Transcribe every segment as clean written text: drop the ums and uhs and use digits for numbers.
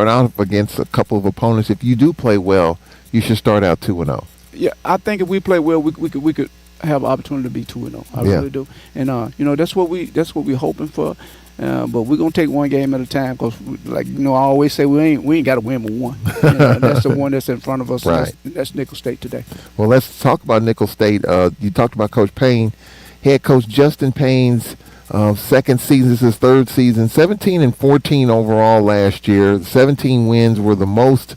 start out against a couple of opponents. If you do play well, you should start out 2-0. Yeah, I think if we play well, we could have an opportunity to be 2-0. I Yeah. really do. And that's what we're hoping for. But we're gonna take one game at a time because, like I always say, we ain't got to win but one. That's the one that's in front of us. Right. That's Nickel State today. Well, let's talk about Nickel State. You talked about Coach Payne. Head coach Justin Payne's second season. This is his third season. 17-14 overall last year. 17 wins were the most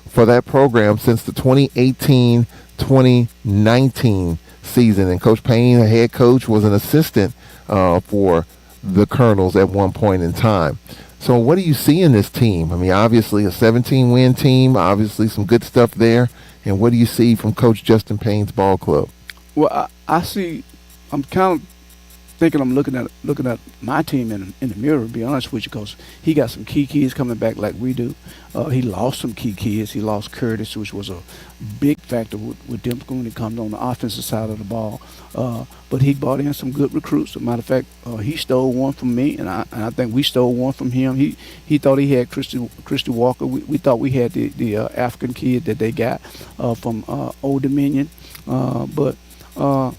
for that program since the 2018-2019 season. And Coach Payne, the head coach, was an assistant for the Colonels at one point in time. So what do you see in this team? I mean, obviously a 17-win team, obviously some good stuff there. And what do you see from Coach Justin Payne's ball club? Well, I see. I'm kind of thinking I'm looking at my team in the mirror, to be honest with you, because he got some key kids coming back like we do. He lost some key kids. He lost Curtis, which was a big factor with them when it comes on the offensive side of the ball. But he brought in some good recruits. As a matter of fact, he stole one from me, and I think we stole one from him. He thought he had Christy Walker. We thought we had the African kid that they got from Old Dominion. But I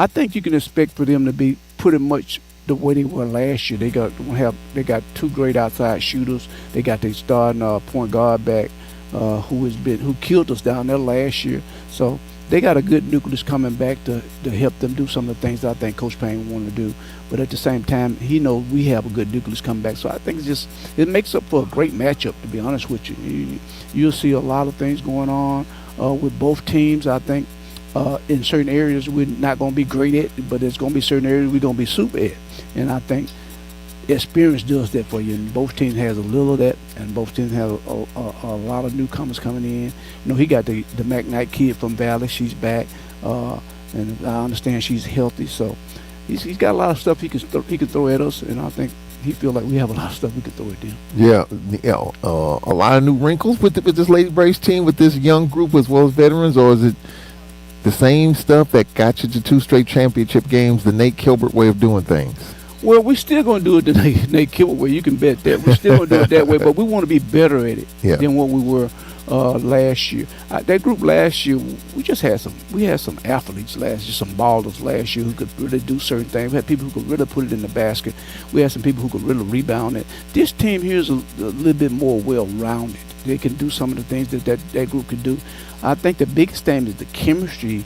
think you can expect for them to be pretty much the way they were last year. They got two great outside shooters. They got their starting point guard back, who killed us down there last year. So they got a good nucleus coming back to help them do some of the things that I think Coach Payne wanted to do. But at the same time, he knows we have a good nucleus coming back. So I think it makes up for a great matchup, to be honest with you. You'll see a lot of things going on with both teams. I think in certain areas we're not going to be great at, but there's going to be certain areas we're going to be super at. And I think experience does that for you. And both teams has a little of that, and both teams have a lot of newcomers coming in. He got the McKnight kid from Valley. She's back, and I understand she's healthy. So he's got a lot of stuff he can throw at us, and I think he feel like we have a lot of stuff we can throw at them. Yeah, a lot of new wrinkles with this Lady Braves team, with this young group as well as veterans, or is it the same stuff that got you to 2 straight championship games, the Nate Kilbert way of doing things? Well, we're still going to do it the Nate Kilbert way. You can bet that. We're still going to do it that way, but we want to be better at it than what we were last year. That group last year, we had some athletes last year, some ballers last year who could really do certain things. We had people who could really put it in the basket. We had some people who could really rebound it. This team here is a little bit more well-rounded. They can do some of the things that group can do. I think the biggest thing is the chemistry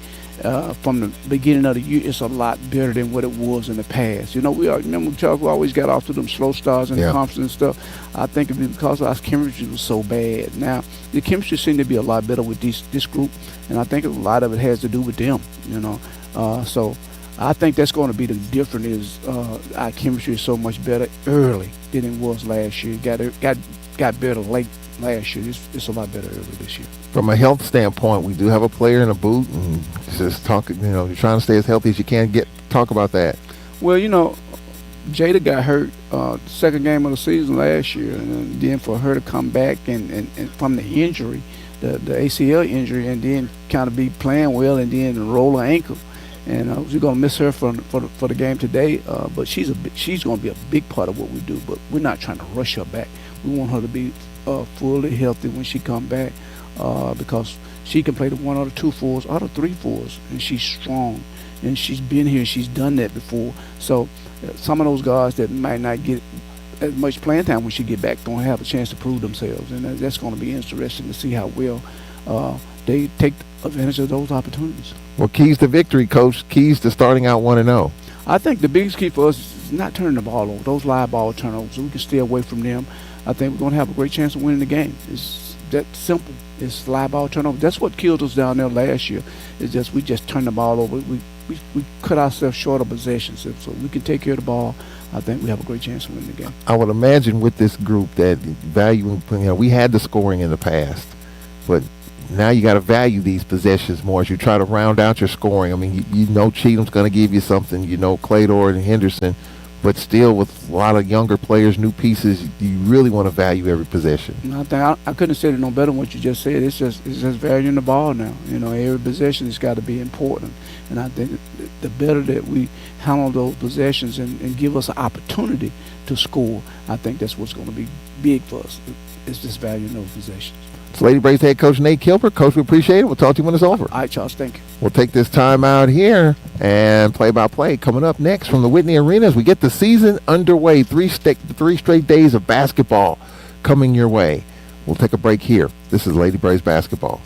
from the beginning of the year is a lot better than what it was in the past. Remember Chuck, we always got off to them slow starts in the conference and stuff. I think it's because our chemistry was so bad. Now, the chemistry seems to be a lot better with this group, and I think a lot of it has to do with them, So I think that's going to be the difference is our chemistry is so much better early than it was last year. Got better late last year. It's a lot better early this year. From a health standpoint, we do have a player in a boot, and just talking. You're trying to stay as healthy as you can. Talk about that. Well, Jada got hurt second game of the season last year, and then for her to come back and from the injury, the ACL injury, and then kind of be playing well, and then roll her ankle, and we're gonna miss her for the game today. But she's gonna be a big part of what we do. But we're not trying to rush her back. We want her to be fully healthy when she come back, because she can play the 1 or the 2 fours or the 3 fours, and she's strong, and she's been here, she's done that before. So some of those guys that might not get as much playing time when she get back don't have a chance to prove themselves, and that's going to be interesting to see how well they take advantage of those opportunities. Well, keys to victory, Coach. Keys to starting out 1-0. I think the biggest key for us is not turning the ball over. Those live ball turnovers, we can stay away from them. I think we're going to have a great chance of winning the game. It's that simple. It's live ball turnover. That's what killed us down there last year. It's just we just turned the ball over. We cut ourselves short of possessions. So we can take care of the ball. I think we have a great chance of winning the game. I would imagine with this group that valuing, we had the scoring in the past, but now you got to value these possessions more as you try to round out your scoring. I mean, Cheatham's going to give you something. Clador and Henderson. But still, with a lot of younger players, new pieces, you really want to value every possession. I think I couldn't have said it no better than what you just said. It's just valuing the ball now. Every possession has got to be important. And I think the better that we handle those possessions and give us an opportunity to score, I think that's what's going to be big for us. It's just valuing those possessions. It's Lady Braves head coach Nate Kilbert. Coach, we appreciate it. We'll talk to you when it's over. All right, Charles. Thank you. We'll take this time out here and play-by-play coming up next from the Whitney Arena as we get the season underway. Three straight days of basketball coming your way. We'll take a break here. This is Lady Braves basketball.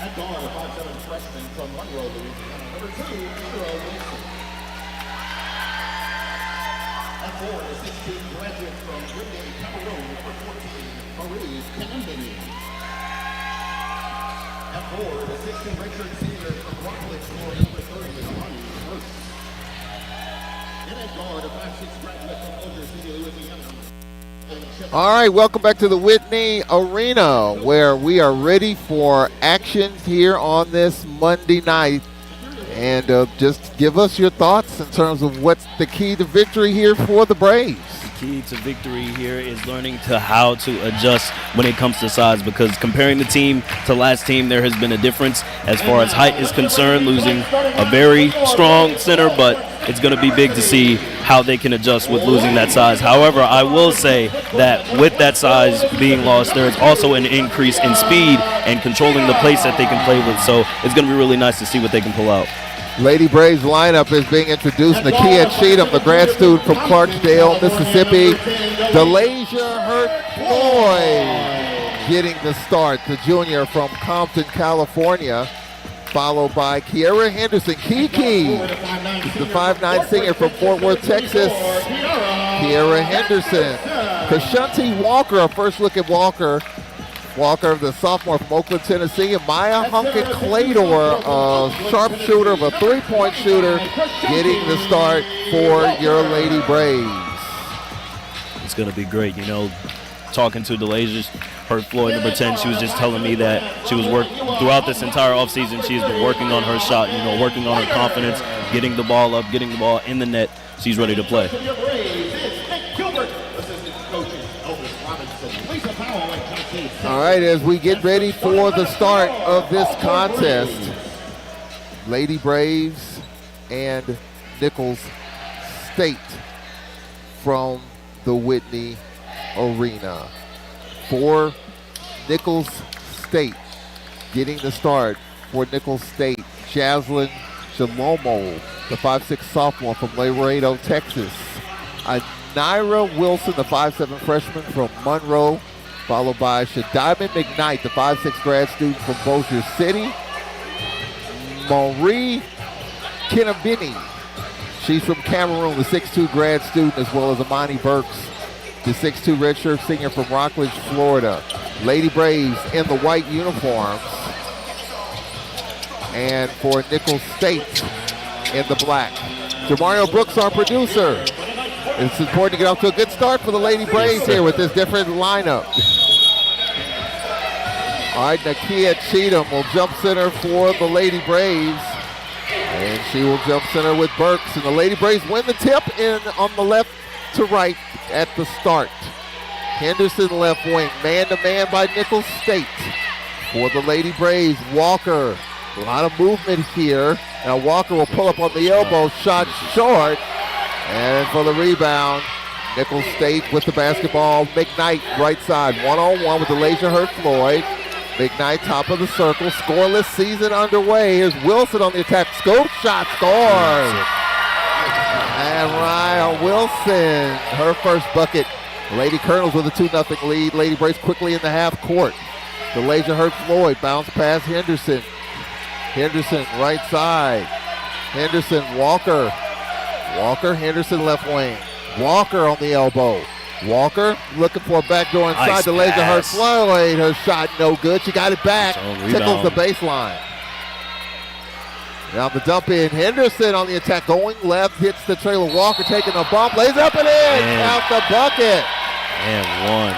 At guard, a 5'7" freshman from Monroe, Louisiana, number 2, Monroe Wilson. At forward, a 6'2" graduate from Whitney, Cameroon, number 14, Marie Canambini. At forward, a 6'2" redshirt senior from Rockledge, Florida, number 30, Amani Brooks. And at guard, a 5'6" graduate from Bossier City, Louisiana. All right, welcome back to the Whitney Arena, where we are ready for action here on this Monday night. And just give us your thoughts in terms of what's the key to victory here for the Braves. The key to victory here is learning how to adjust when it comes to size, because comparing the team to last team, there has been a difference as far as height is concerned, losing a very strong center, but it's going to be big to see how they can adjust with losing that size. However, I will say that with that size being lost, there is also an increase in speed and controlling the pace that they can play with. So it's going to be really nice to see what they can pull out. Lady Braves lineup is being introduced. Nakia Cheatham, the grad student from Clarksdale, Mississippi. Delasia Hurt-Floyd getting the start, the junior from Compton, California. Followed by Kiera Henderson. Kiki, the 5'9" senior from Fort Worth, Texas. Kiera Henderson. Kashanti Walker, a first look at Walker. Walker, the sophomore from Oakland, Tennessee. And Maya Hunkin-Claytor, a sharpshooter, of a three-point shooter, getting the start for your Lady Braves. It's going to be great. You know, talking to Delasia Hurt-Floyd, number 10, she was just telling me that she was throughout this entire offseason. She has been working on her shot, you know, working on her confidence, getting the ball up, getting the ball in the net. She's ready to play. All right, as we get ready for the start of this contest, Lady Braves and Nichols State from the Whitney Arena. For Nichols State, getting the start for Nichols State, Jaslyn Shalomo, the 5'6" sophomore from Laredo, Texas. Naira Wilson, the 5'7" freshman from Monroe, followed by Shadiman McKnight, the 5'6" grad student from Bossier City. Marie Kinabini, she's from Cameroon, the 6'2" grad student, as well as Amani Burks, the 6'2" redshirt senior from Rockledge, Florida. Lady Braves in the white uniforms. And for Nichols State in the black. Jamario Brooks, our producer. It's important to get off to a good start for the Lady Braves here with this different lineup. All right, Nakia Cheatham will jump center for the Lady Braves. And she will jump center with Burks. And the Lady Braves win the tip in on the left to right at the start. Henderson left wing, man-to-man by Nichols State. For the Lady Braves, Walker. A lot of movement here. Now Walker will pull up on the elbow, shot short. And for the rebound, Nichols State with the basketball. McKnight right side, one-on-one with Delasia Hurt-Floyd. McKnight top of the circle, scoreless season underway. Here's Wilson on the attack, scoop shot, scores. And Ryan Wilson, her first bucket. Lady Colonels with a 2-0 lead. Lady Braves quickly in the half court. Delasia Hurt-Floyd, bounce pass Henderson. Henderson right side. Henderson, Walker. Walker, Henderson left wing. Walker on the elbow. Walker looking for a backdoor inside. Nice Delays her pass. Floyd. Her shot no good. She got it back. Nice Tickles the rebound. baseline. Now the dump in. Henderson on the attack. Going left. Hits the trailer. Walker taking a bump. Lays up and in. Man. Count the bucket. And one.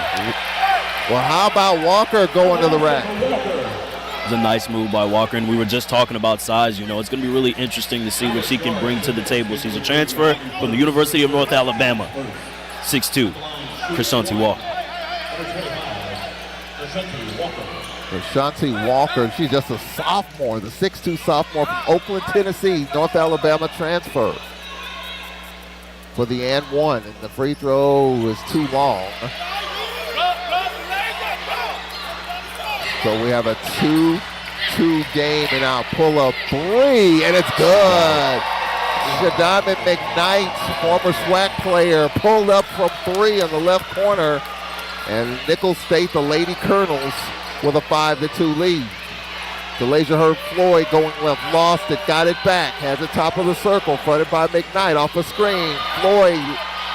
Well, how about Walker going to the rack? It was a nice move by Walker, and we were just talking about size. You know, it's going to be really interesting to see what she can bring to the table. She's a transfer from the University of North Alabama. 6'2", Krishanti Walker. Krishanti Walker, she's just a sophomore, the 6'2 sophomore from Oakland, Tennessee, North Alabama transfer. For the and one, and the free throw is too long. So we have a 2-2 game, and now pull up three, and it's good. Shadama McKnight, former SWAC player, pulled up from three on the left corner, and Nicholls State, the Lady Colonels, with a 5-2 lead. DeLasia Herb Floyd going left, lost it, got it back, has it top of the circle, fronted by McKnight off a screen. Floyd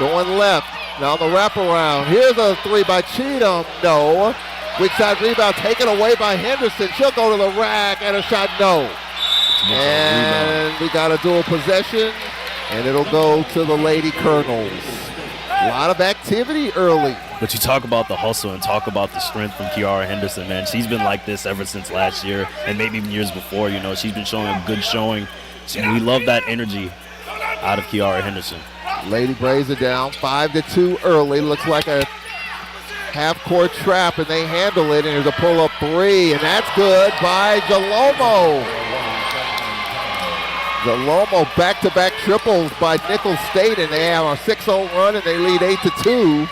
going left, now the wraparound. Here's a three by Cheatham, no. Weak side rebound taken away by Henderson. She'll go to the rack, and a shot no. And we got a dual possession, and it'll go to the Lady Colonels. A lot of activity early. But you talk about the hustle and talk about the strength from Kiara Henderson, man. She's been like this ever since last year and maybe even years before. You know, she's been showing a good showing. So we love that energy out of Kiara Henderson. Lady Braves are down 5-2 early. Looks like a half-court trap, and they handle it. And here's a pull-up three, and that's good by Jalomo. Jalomo back-to-back triples by Nicholls State, and they have a 6-0 run, and they lead 8-2.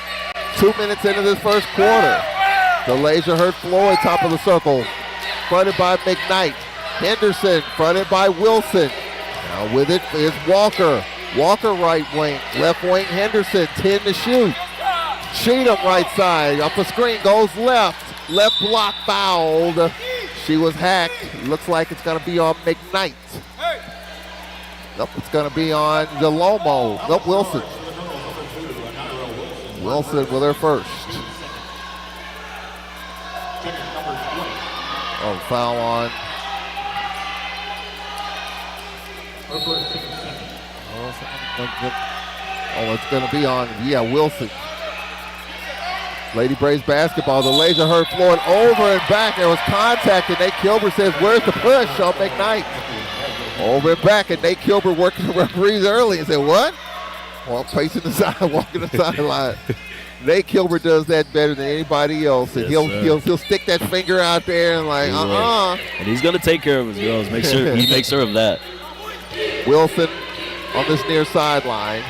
2 minutes into this first quarter. DeLasia Hurt Floyd, top of the circle, fronted by McKnight. Henderson, fronted by Wilson. Now with it is Walker. Walker right wing, left wing Henderson, 10 to shoot. Cheatham right side, up the screen, goes left. Left block fouled. She was hacked. Looks like it's going to be on McKnight. Nope, it's going to be on Jalomo. Nope, Wilson. Wilson with her first. Oh, foul on. Oh, it's going to be on, Wilson. Lady Braves basketball. DeLasia Hurt Floyd over and back. There was contact, and Nate Kilbert says, where's the push on McKnight? Over and back, and Nate Kilbert working the referees early and said, what? Well, pacing the side, walking the sideline. Nate Kilbert does that better than anybody else, and Yes, he'll stick that finger out there and like, And he's gonna take care of his girls. He makes sure of that. Wilson on this near sideline.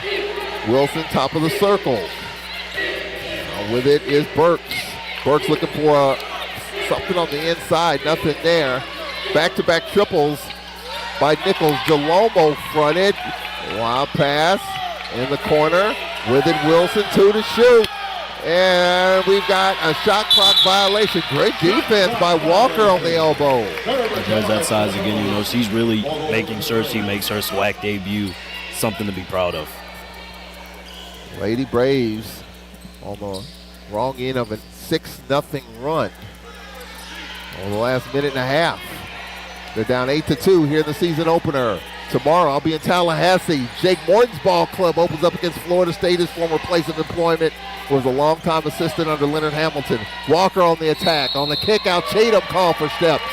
Wilson top of the circle. With it is Burks. Burks looking for something on the inside. Nothing there. Back-to-back triples by Nicholls. Jalomo fronted. Wild pass in the corner. With it, Wilson, 2 to shoot. And we've got a shot clock violation. Great defense by Walker on the elbow. There's that size again. You know, she's really making sure she makes her SWAC debut something to be proud of. Lady Braves on the wrong end of a 6-0 run over the last minute and a half. They're down 8-2 here in the season opener. Tomorrow I'll be in Tallahassee. Jake Morton's ball club opens up against Florida State, his former place of employment. Was a longtime assistant under Leonard Hamilton. Walker on the attack. On the kick out, Cheatham called for steps.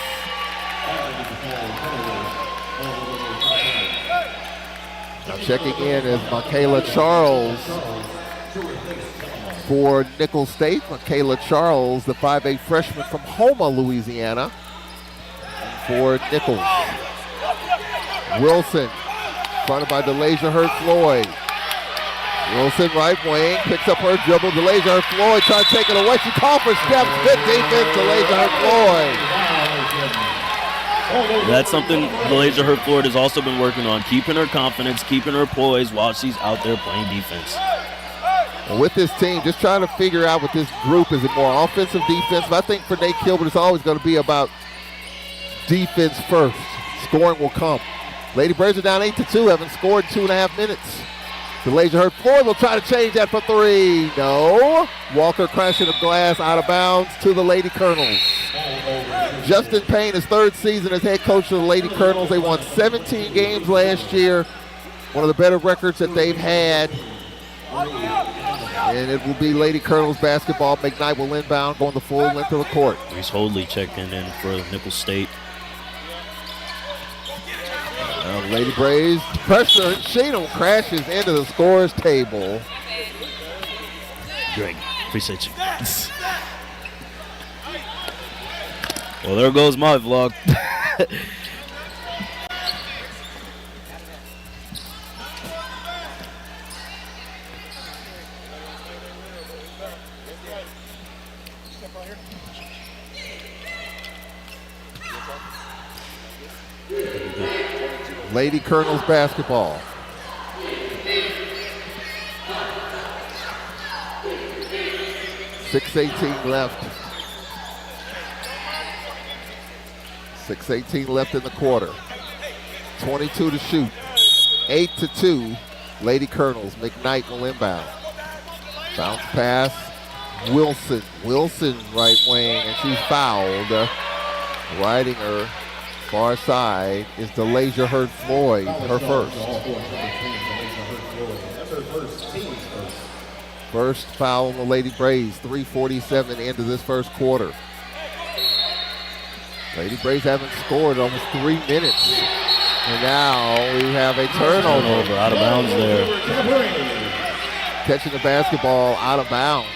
Now checking in is Michaela Charles for Nicholls State. Michaela Charles, the 5'8 freshman from Houma, Louisiana, for Nicholls. Wilson, fronted by DeLasia Hurt Floyd. Wilson right wing, picks up her dribble. DeLasia Hurt Floyd trying to take it away. She called for steps. Good defense, DeLasia Hurt Floyd. That's something DeLasia Hurt Floyd has also been working on, keeping her confidence, keeping her poise while she's out there playing defense. And with this team, just trying to figure out with this group, is it more offensive, defense? But I think for Nate Kilbert, it's always going to be about defense first. Scoring will come. Lady Braves are down 8-2, haven't scored in 2.5 minutes. DeLasia Hurd-Floyd will try to change that for three. No. Walker crashing the glass out of bounds to the Lady Colonels. Justin Payne, his third season as head coach of the Lady Colonels. They won 17 games last year. One of the better records that they've had. And it will be Lady Colonels basketball. McKnight will inbound, going the full length of the court. Reese Hoadley checking in for Nicholls State. Lady Braves pressure. Cheatham crashes into the scorer's table. Greg, appreciate you. Well, there goes my vlog. Lady Colonels basketball. .6:18 left. 6:18 left in the quarter. 22 to shoot. 8-2. Lady Colonels. McKnight will inbound. Bounce pass. Wilson. Wilson right wing, and she's fouled. Riding her far side is DeLasia Hurd-Floyd, her first. First foul on the Lady Braves, 3:47 into this first quarter. Lady Braves haven't scored in almost 3 minutes. And now we have a turnover. Out of bounds there. Catching the basketball out of bounds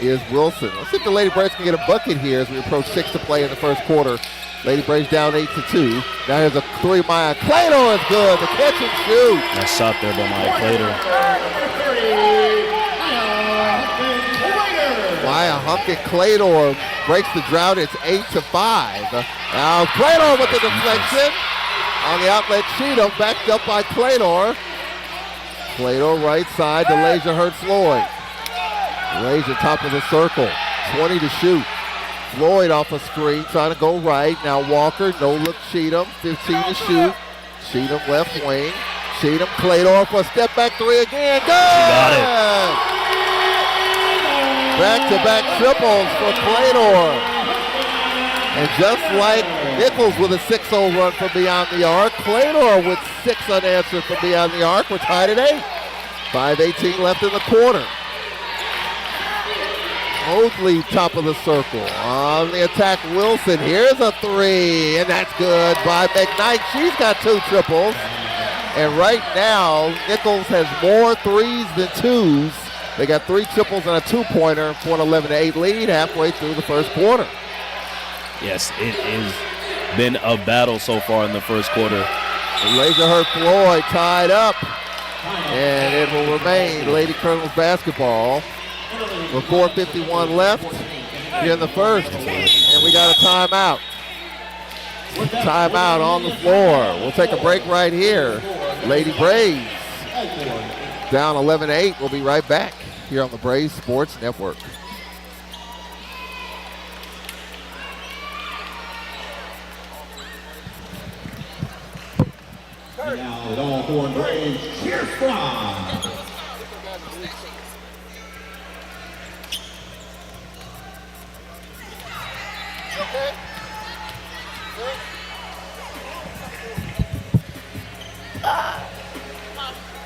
is Wilson. Let's see if the Lady Braves can get a bucket here as we approach 6 to play in the first quarter. Lady Braves down 8-2. Now here's a three. Maya Claytor is good. The catch and shoot. Nice shot there by Maya Claytor. Maya Humpkin Claytor breaks the drought. It's 8-5. Now Claytor with the deflection on the outlet. Cheatham backed up by Claytor. Claytor right side. DeLasia Hurd-Floyd. DeLasia top of the circle. 20 to shoot. Floyd off a screen, trying to go right. Now Walker, no look Cheatham, 15 to shoot. Cheatham left wing. Cheatham, Claytor for a step back three again. Good! Got it. Back-to-back triples for Claytor. And just like Nicholls with a 6-0 run from beyond the arc, Claytor with 6 unanswered from beyond the arc. We're tied at 8. 5:18 left in the quarter. Hoadley top of the circle. On the attack, Wilson. Here's a three, and that's good by McKnight. She's got 2 triples. And right now, Nicholls has more threes than twos. They got 3 triples and a 2-pointer for an 11-8 lead halfway through the first quarter. Yes, it has been a battle so far in the first quarter. DeLasia Hurd-Floyd tied up. And it will remain Lady Colonels basketball. With 4:51 left here in the first. And we got a timeout. Timeout on the floor. We'll take a break right here. Lady Braves down 11-8. We'll be right back here on the Braves Sports Network. Now, the All-Horn Braves cheer squad.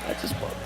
That just bothers.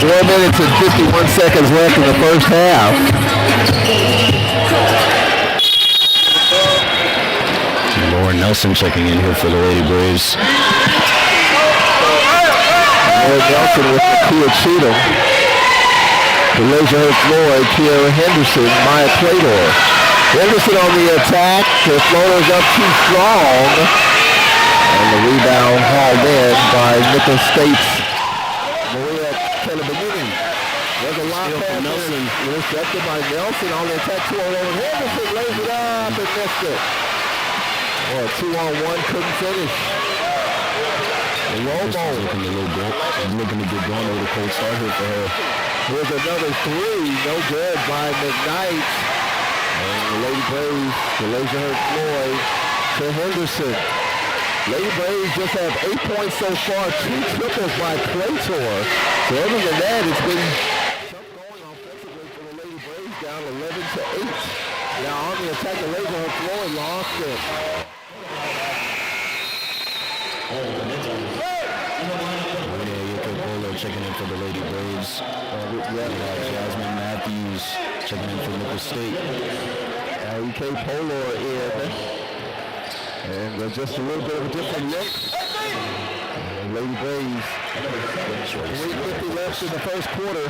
4 minutes and 51 seconds left in the first half. Lauren Nelson checking in here for the Lady Braves. Lauren Nelson with Nakia Cheatham. Elijah Floyd, Kiara Henderson, Maya Claytor. Henderson on the attack. The floater's up too strong. And the rebound hauled in by Nicholls State's Maria Kelly-Benini. There's a lot pass Nelson. Intercepted by Nelson on the attack. 2-on-1. Henderson lays it up and missed it. Well, 2-on-1 couldn't finish. Lobo. Looking to get going with a cold start here for her. Here's another three. No good by McKnight. And the Lady Braves, the Laserhurst Floyd to Henderson. Lady Braves just have 8 points so far, 2 triples by Claytor. So other than that, it's been something going offensively for the Lady Braves, down 11-8. Now on the attack, the Laserhurst Floyd lost it. Checking in for the Lady Braves. Jasmine Matthews checking in for Nicholls State. UK Polo in. And just a little bit of a different look. Lady Braves, 3:50 left in the first quarter,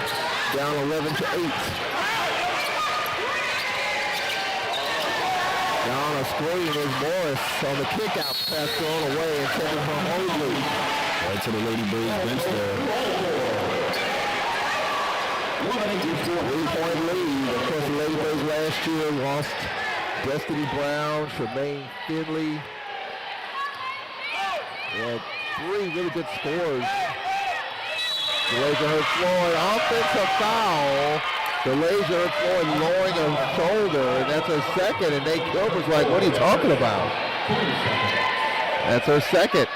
down 11-8. Now on a screen is Morris on the kickout, pass thrown away and taken from Mosley. Right to the Lady Braves bench there. 3-point lead. Of course, the Lady Braves last year lost Destiny Brown, Tremaine Finley. And 3 really good scores. The Laserhurst Floyd offensive foul. The Laserhurst Floyd lowering her shoulder, and that's her second. And Nate Gilbert's like, what are you talking about? That's her second.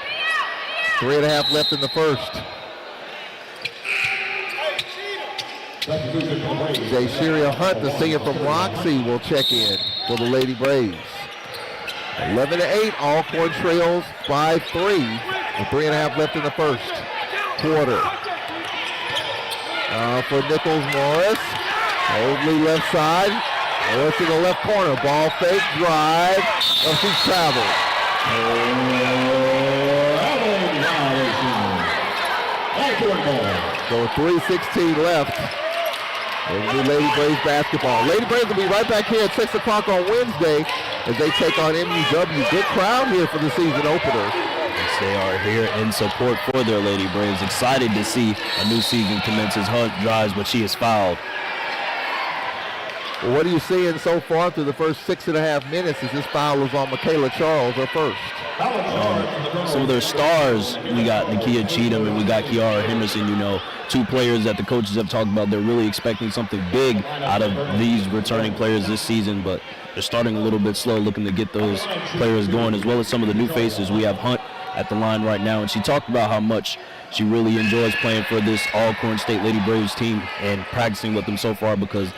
3.5 left in the first. Jay Hunt, the senior from Roxy, will check in for the Lady Braves. 11-8, Alcorn trails by 3. And 3.5 left in the first quarter. For Nicholls Morris. Oldley left side. Morris in the left corner. Ball fake, drive. Oh, she's traveled. So 3:16 left. It'll be Lady Braves basketball. Lady Braves will be right back here at 6 o'clock on Wednesday as they take on MUW. Good crowd here for the season opener. Yes, they are here in support for their Lady Braves. Excited to see a new season commences. Hunt drives, but she is fouled. Well, what are you seeing so far through the first 6.5 minutes as this foul is on Michaela Charles, her first? Some of their stars, we got Nakia Cheatham and we got Kiara Henderson, you know, 2 players that the coaches have talked about. They're really expecting something big out of these returning players this season, but they're starting a little bit slow, looking to get those players going, as well as some of the new faces. We have Hunt at the line right now, and she talked about how much she really enjoys playing for this Alcorn State Lady Braves team and practicing with them so far because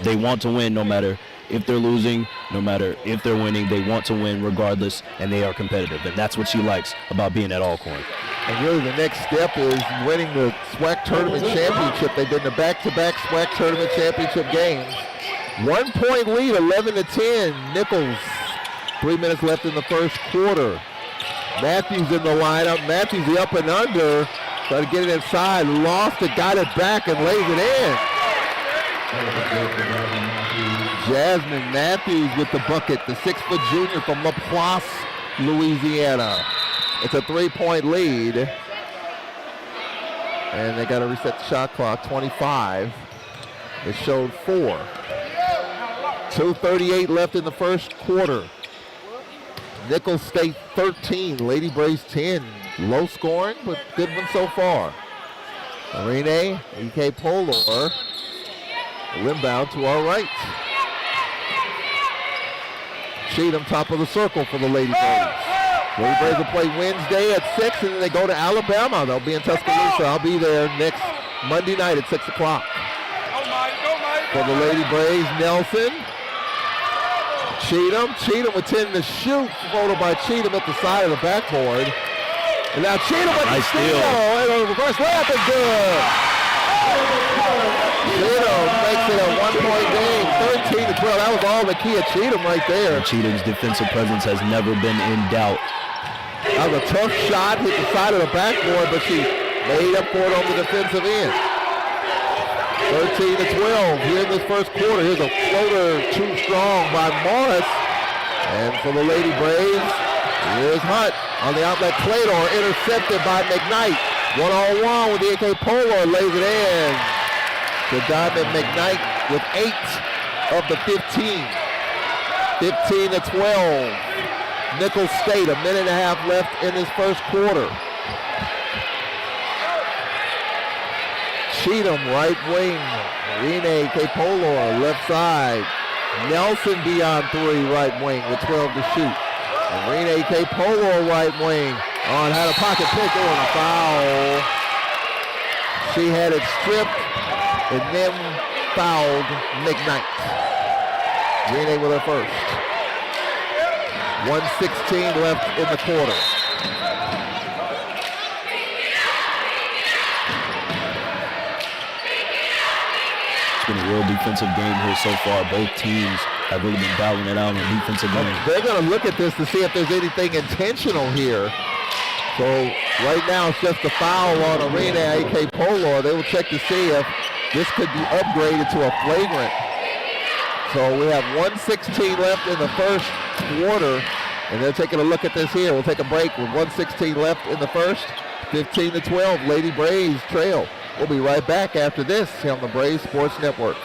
they want to win no matter if they're losing, no matter if they're winning. They want to win regardless, and they are competitive. And that's what she likes about being at Alcorn. And really the next step is winning the SWAC Tournament Championship. They've been the back-to-back SWAC Tournament Championship games. 1 point lead, 11-10. Nicholls, 3 minutes left in the first quarter. Matthews in the lineup. Matthews the up and under. Tried to get it inside, lost it, got it back, and lays it in. Jasmine Matthews with the bucket, the 6-foot junior from LaPlace, Louisiana. It's a 3-point lead. And they got to reset the shot clock, 25. It showed 4. 2:38 left in the first quarter. Nicholls State 13, Lady Braves 10. Low scoring, but good one so far. Marine, EK Polor. Inbound to our right. Cheatham top of the circle for the Lady Braves. Lady Braves will play Wednesday at 6 and then they go to Alabama. They'll be in Tuscaloosa. I'll be there next Monday night at 6 o'clock. For the Lady Braves, Nelson. Cheatham with 10 to shoot. Followed by Cheatham at the side of the backboard. And now Cheatham with the steal. And a reverse layup is good. Cheatham makes it a 1-point game, 13-12. That was all the key of Cheatham right there. Cheatham's defensive presence has never been in doubt. That was a tough shot, hit the side of the backboard, but she made up for it on the defensive end. 13-12 here in this first quarter. Here's a floater too strong by Morris. And for the Lady Braves, here's Hunt on the outlet. Claytor intercepted by McKnight. One-on-one with the AK Polo, lays it in to Diamond McKnight with 8 of the 15. 15-12. Nicholls State, a minute and a half left in this first quarter. Cheatham, right wing. Rene Capolor, left side. Nelson beyond 3, right wing with 12 to shoot. And Rene Capolor, right wing. On had a pocket pick on a foul. She had it stripped and then fouled McKnight. Rene with her first. 1:16 left in the quarter. It's been a real defensive game here so far. Both teams have really been battling it out in the defensive game. They're going to look at this to see if there's anything intentional here. So right now it's just a foul on Arena AK Polo. They will check to see if this could be upgraded to a flagrant. So we have 1:16 left in the first quarter, and they're taking a look at this here. We'll take a break with 1:16 left in the first. 15-12, Lady Braves trail. We'll be right back after this here on the Braves Sports Network.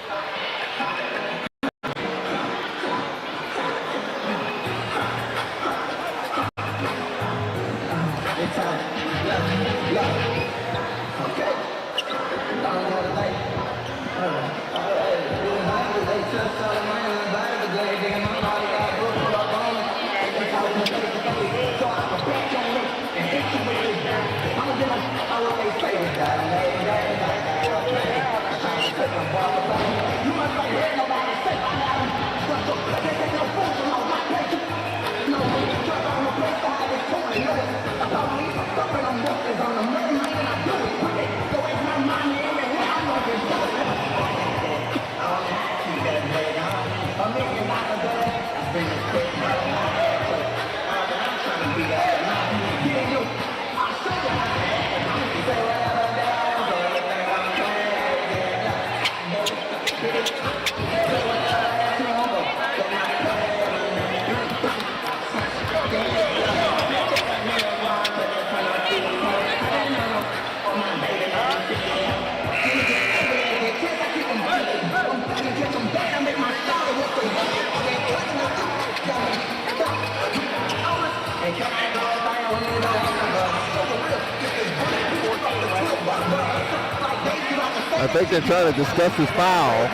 I think they're trying to discuss this foul.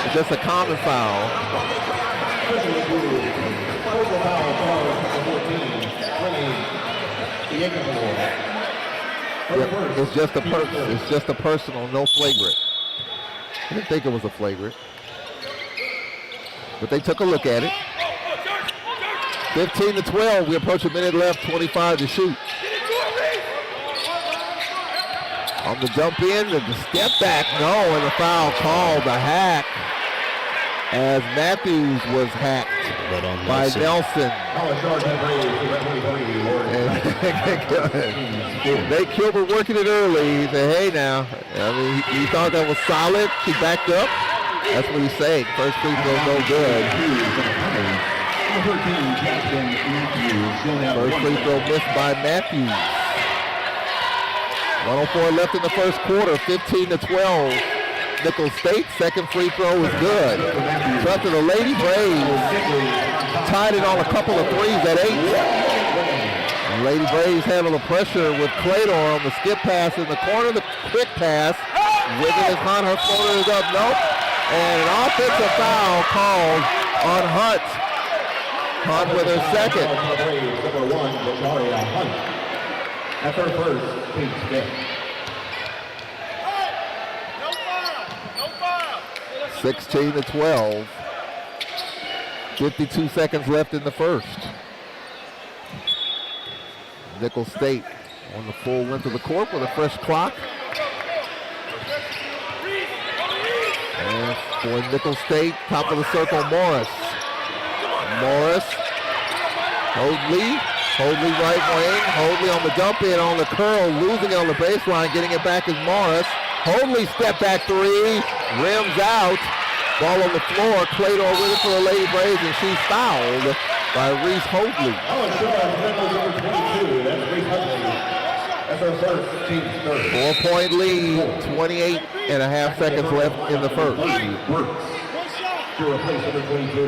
It's just a common foul. Yep, it's just a personal, no flagrant. I didn't think it was a flagrant, but they took a look at it. 15-12. We approach a minute left. 25 to shoot. On the jump in, the step back, no, and the foul called, the hack, as Matthews was hacked by Nelson. They Kilbert working it early. He said, hey now, I mean, he thought that was solid. He backed up. That's what he's saying. First free throw, no good. First free throw missed by Matthews. 1:04 left in the first quarter, 15-12. Nicholls State, second free throw is good. So after the Lady Braves tied it on a couple of threes at 8. And Lady Braves handle the pressure with Claytor on the skip pass in the corner, the quick pass. Wiggin is Hunt, her floater is up, nope. And an offensive foul called on Hunt. Hunt with her second. Number 1, Victoria Hunt. That's her first, Pete Smith. 16-12. 52 seconds left in the first. Nicholls State on the full length of the court with a fresh clock. And for Nickel State, top of the circle, Morris. Hoadley right wing. Hoadley on the dump in, on the curl, losing it on the baseline, getting it back is Morris. Hoadley step back three, rims out. Ball on the floor. Claytor with it for the Lady Braves, and she's fouled by Reese Hoadley. That's our first team third. 4-point lead, 28 and a half seconds left in the first. To replace number 22.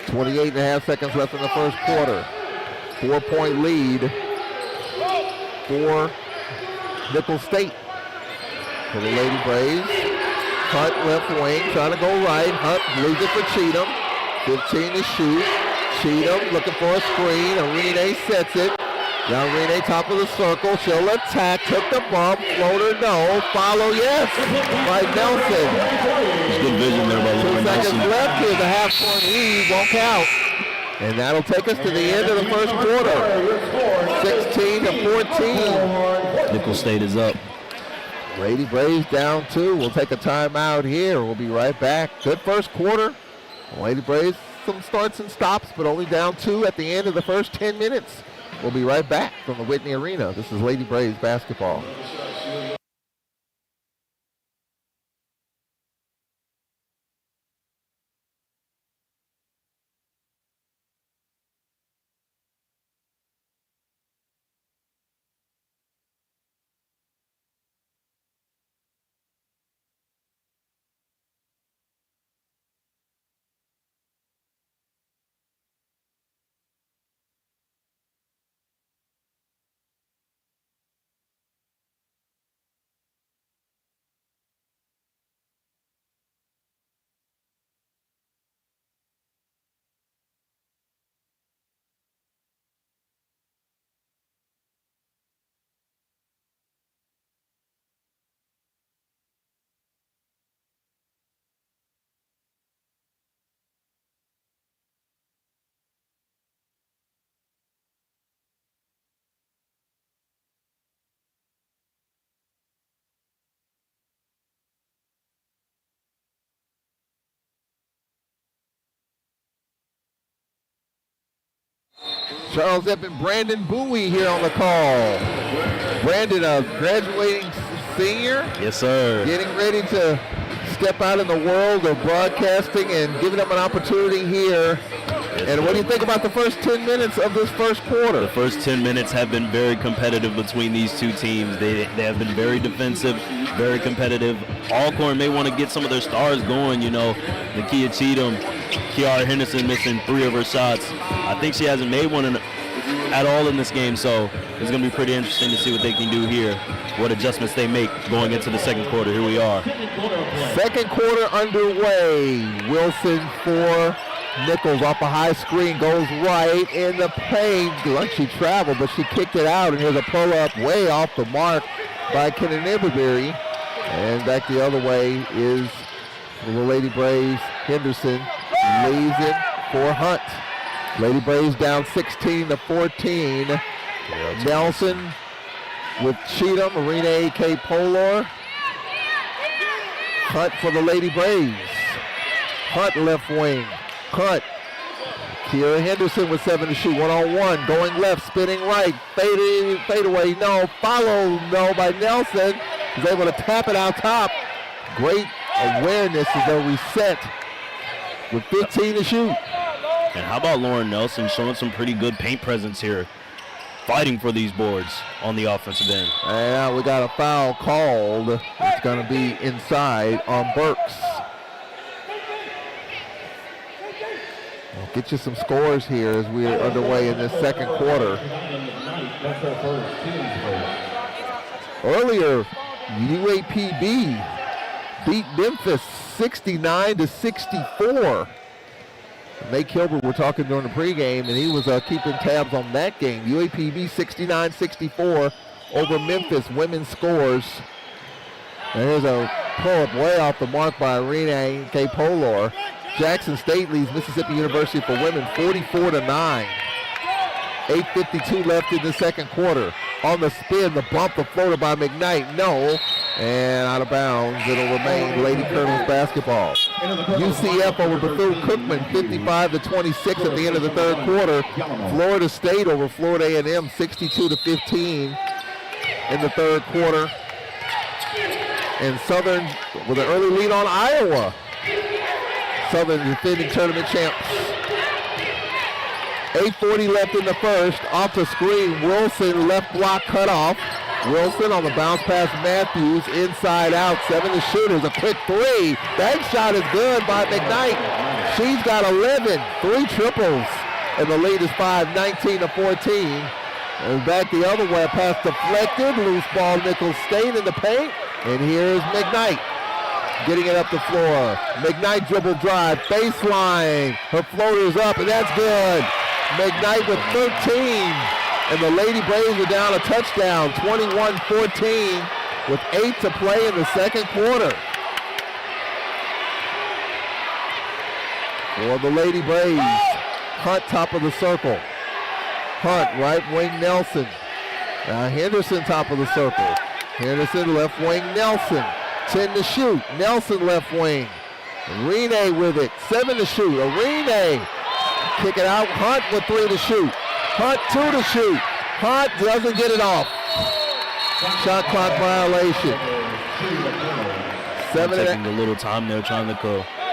28 and a half seconds left in the first quarter. 4-point lead for Nickel State. For the Lady Braves. Hunt left wing, trying to go right. Hunt leaves it for Cheatham. 15 to shoot. Cheatham looking for a screen. Arene sets it. Now Arene top of the circle. She'll attack. Took the bump. Floater no. Follow yes. By Nelson. Good vision there by 2 Lauren seconds Nelson. left. Here's a half-court lead. Won't count. And that'll take us to the end of the first quarter. 16 to 14. Nickel State is up. Lady Braves down 2. We'll take a timeout here. We'll be right back. Good first quarter. Lady Braves, some starts and stops, but only down 2 at the end of the first 10 minutes. We'll be right back from the Whitney Arena. This is Lady Braves basketball. Charles Eppin, Brandon Bowie here on the call. Brandon, a graduating senior. Yes, sir. Getting ready to step out in the world of broadcasting and giving them an opportunity here. And what do you think about the first 10 minutes of this first quarter? The first 10 minutes have been very competitive between these two teams. They have been very defensive, very competitive. Alcorn may want to get some of their stars going, you know. Nakia Cheatham, Kiara Henderson missing 3 of her shots. I think she hasn't made one at all in this game, so it's going to be pretty interesting to see what they can do here, what adjustments they make going into the second quarter. Here we are. Second quarter underway. Wilson for Nichols off a high screen, goes right in the paint. Like she traveled, but she kicked it out, and here's a pull-up way off the mark by Kenan Iberberry. And back the other way is the Lady Braves. Henderson leaves it for Hunt. Lady Braves down 16 to 14. Nelson with Cheatham, Arena A.K. Polar. Hunt for the Lady Braves. Hunt left wing. Hunt. Kiara Henderson with 7 to shoot. 1-on-1. Going left, spinning right. Fade away. No. Follow. No by Nelson. He's able to tap it out top. Great awareness as they reset with 15 to shoot. And how about Lauren Nelson showing some pretty good paint presence here, fighting for these boards on the offensive end. And we got a foul called. It's going to be inside on Burks. We'll get you some scores here as we're underway in this second quarter. Earlier, UAPB beat Memphis 69 to 64. Nate Kilbert, we're talking during the pregame, and he was keeping tabs on that game. UAPB 69-64 over Memphis women's scores. And here's a pull-up way off the mark by Arena K. Polar. Jackson State leads Mississippi University for women 44 to 9. 8:52 left in the second quarter. On the spin, the bump, the floater by McKnight. No. And out of bounds. It'll remain Lady Colonels basketball. UCF over Bethune-Cookman, 55-26 at the end of the third quarter. Florida State over Florida A&M, 62-15 in the third quarter. And Southern with an early lead on Iowa. Southern defending tournament champs. 8:40 left in the first. Off the screen, Wilson left block cut off. Wilson on the bounce pass Matthews, inside out, 7 to shoot. Is a quick three. That shot is good by McKnight. She's got 11, 3 triples, and the lead is 5, 19-14. And back the other way, pass deflected, loose ball, Nichols staying in the paint, and here's McKnight getting it up the floor. McKnight dribble drive, baseline, her floater's up, and that's good. McKnight with 13. And the Lady Braves are down a touchdown, 21-14, with 8 to play in the second quarter. For the Lady Braves, Hunt top of the circle. Hunt, right wing Nelson. Now Henderson top of the circle. Henderson left wing Nelson. 10 to shoot. Nelson left wing. Rene with it. 7 to shoot. Rene. Kick it out. Hunt with 3 to shoot. Hunt 2 to shoot. Hunt doesn't get it off. Shot clock violation. Taking a little time there trying to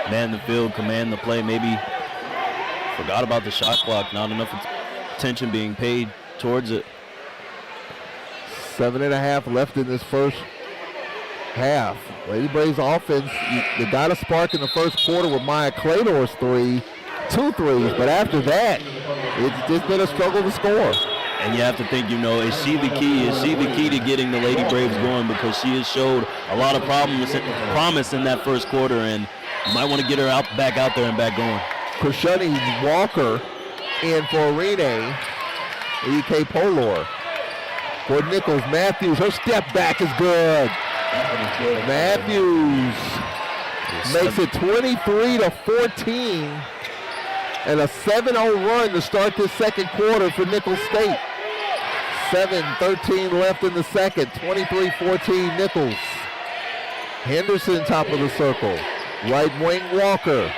command the field, command the play. Maybe forgot about the shot clock. Not enough attention being paid towards it. 7.5 left in this first half. Lady Braves offense, they got a spark in the first quarter with Maya Claytor's 2 threes, but after that, it's just been a struggle to score. And you have to think, is she the key? Is she the key to getting the Lady Braves going? Because she has showed a lot of promise in that first quarter, and you might want to get her back out there and back going. Krishani Walker in for Rene. E.K. Polor. For Nichols, Matthews, her step back is good. Matthews makes it 23-14. And a 7-0 run to start this second quarter for Nichols State. 7:13 left in the second. 23-14 Nichols. Henderson top of the circle. Right wing Walker.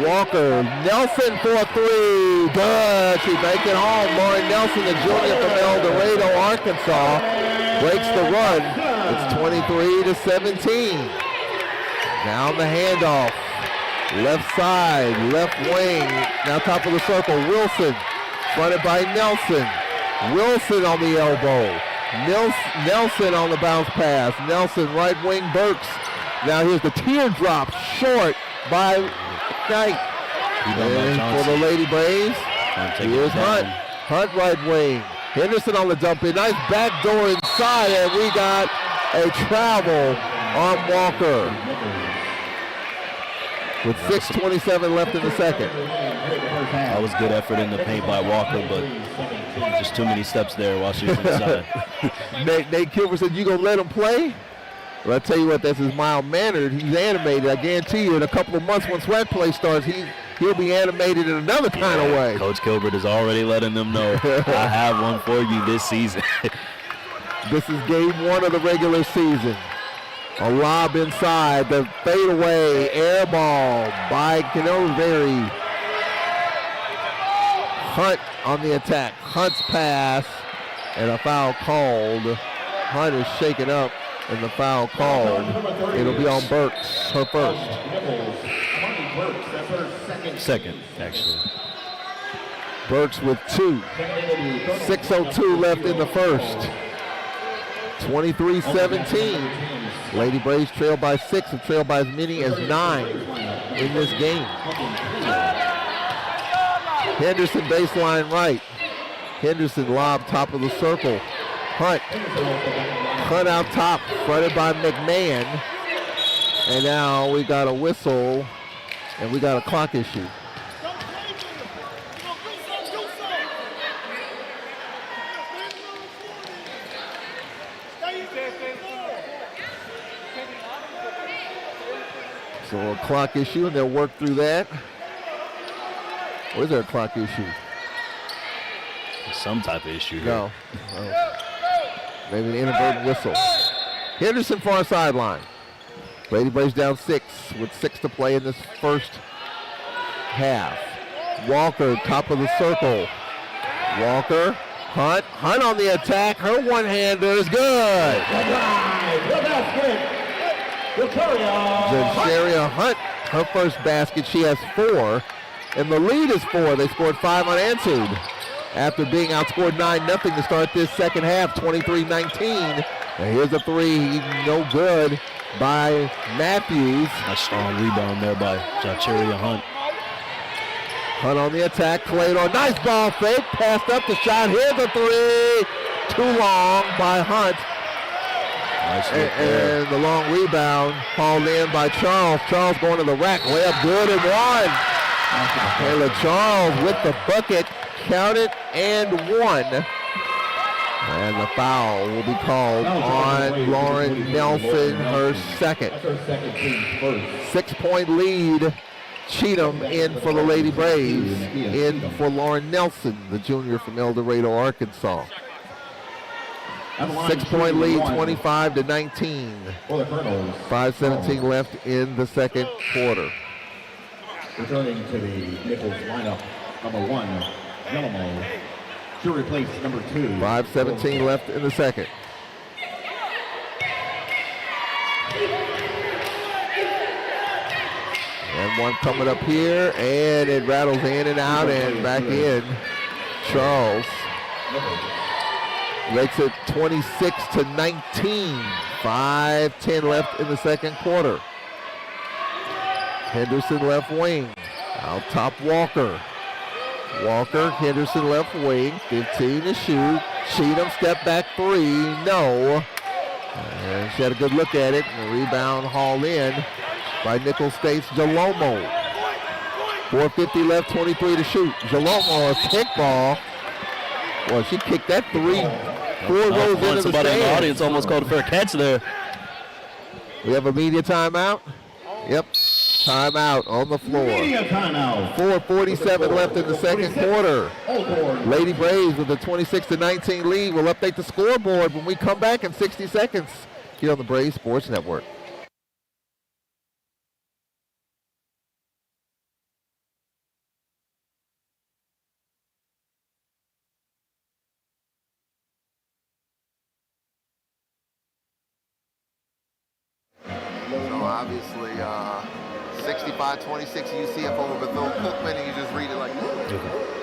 Walker. Nelson for a 3. Good. She makes it home. Lauren Nelson, the junior from El Dorado, Arkansas, breaks the run. It's 23-17. Now the handoff. Left side, left wing, now top of the circle, Wilson, fronted by Nelson. Wilson on the elbow. Nelson on the bounce pass. Nelson, right wing, Burks. Now here's the teardrop, short by Knight. And for the Lady Braves, here's Hunt. Hunt right wing. Henderson on the dump in. Nice backdoor inside, and we got a travel on Walker. With 6:27 left in the second. That was good effort in the paint by Walker, but just too many steps there while she was inside. Nate Kilmer said, "You gonna let him play?" Well, I tell you what, that's his mild-mannered. He's animated. I guarantee you, in a couple of months, when swag play starts, he'll be animated in another kind of way. Coach Kilbert is already letting them know, I have one for you this season. This is game 1 of the regular season. A lob inside, the fadeaway air ball by Canoveri. Hunt on the attack. Hunt's pass and a foul called. Hunt is shaken up and the foul called. It'll be on Burks, her first. Second, actually. Burks with 2. 6:02 left in the first. 23-17. Lady Braves trail by 6 and trail by as many as 9 in this game. Henderson baseline right. Henderson lob top of the circle. Hunt. Hunt out top, fronted by McMahon. And now we got a whistle and we got a clock issue. So a clock issue, and they'll work through that. Or is there a clock issue? Some type of issue here. No. Maybe an inadvertent whistle. Henderson far sideline. Lady Braves down 6 with 6 to play in this first half. Walker, top of the circle. Walker, Hunt on the attack. Her one-hander is good. Sharia Hunt, her first basket, she has 4. And the lead is 4. They scored 5 unanswered after being outscored 9-0 to start this second half, 23-19. And here's a 3, no good by Matthews. A strong rebound there by Sharia Hunt. Hunt on the attack, played on. Nice ball fake, passed up the shot. Here's a 3. Too long by Hunt. Nice look there. And the long rebound hauled in by Charles. Charles going to the rack, layup good and one. Taylor Charles with the bucket, counted and one. And the foul will be called on Lauren Nelson, her second. 6-point lead. Cheatham in for the Lady Braves, in for Lauren Nelson, the junior from El Dorado, Arkansas. 6-point lead, 25-19. 5:17 left in the second quarter. Returning to the Nichols lineup, number 1, Yellow. To replace number 2. 5:17 left in the second. And one coming up here, and it rattles in and out and back in. Charles makes it 26-19. 5:10 left in the second quarter. Henderson left wing. Out top Walker. Walker, Henderson left wing. 15 to shoot. Cheatham step back 3. No. And she had a good look at it. And the rebound hauled in by Nicholls State's Jalomo. 4:50 left, 23 to shoot. Jalomo, a kickball. Well, she kicked that 3. 4 rows into the Somebody in the stands. audience almost called a fair catch there. We have a media timeout. Yep, timeout on the floor. Media timeout. 4:47 left in the second quarter. Lady Braves with a 26-19 lead. We'll update the scoreboard when we come back in 60 seconds here on the Braves Sports Network. So obviously, 65-26 UCF over Bethel Cookman, and you just read it like that.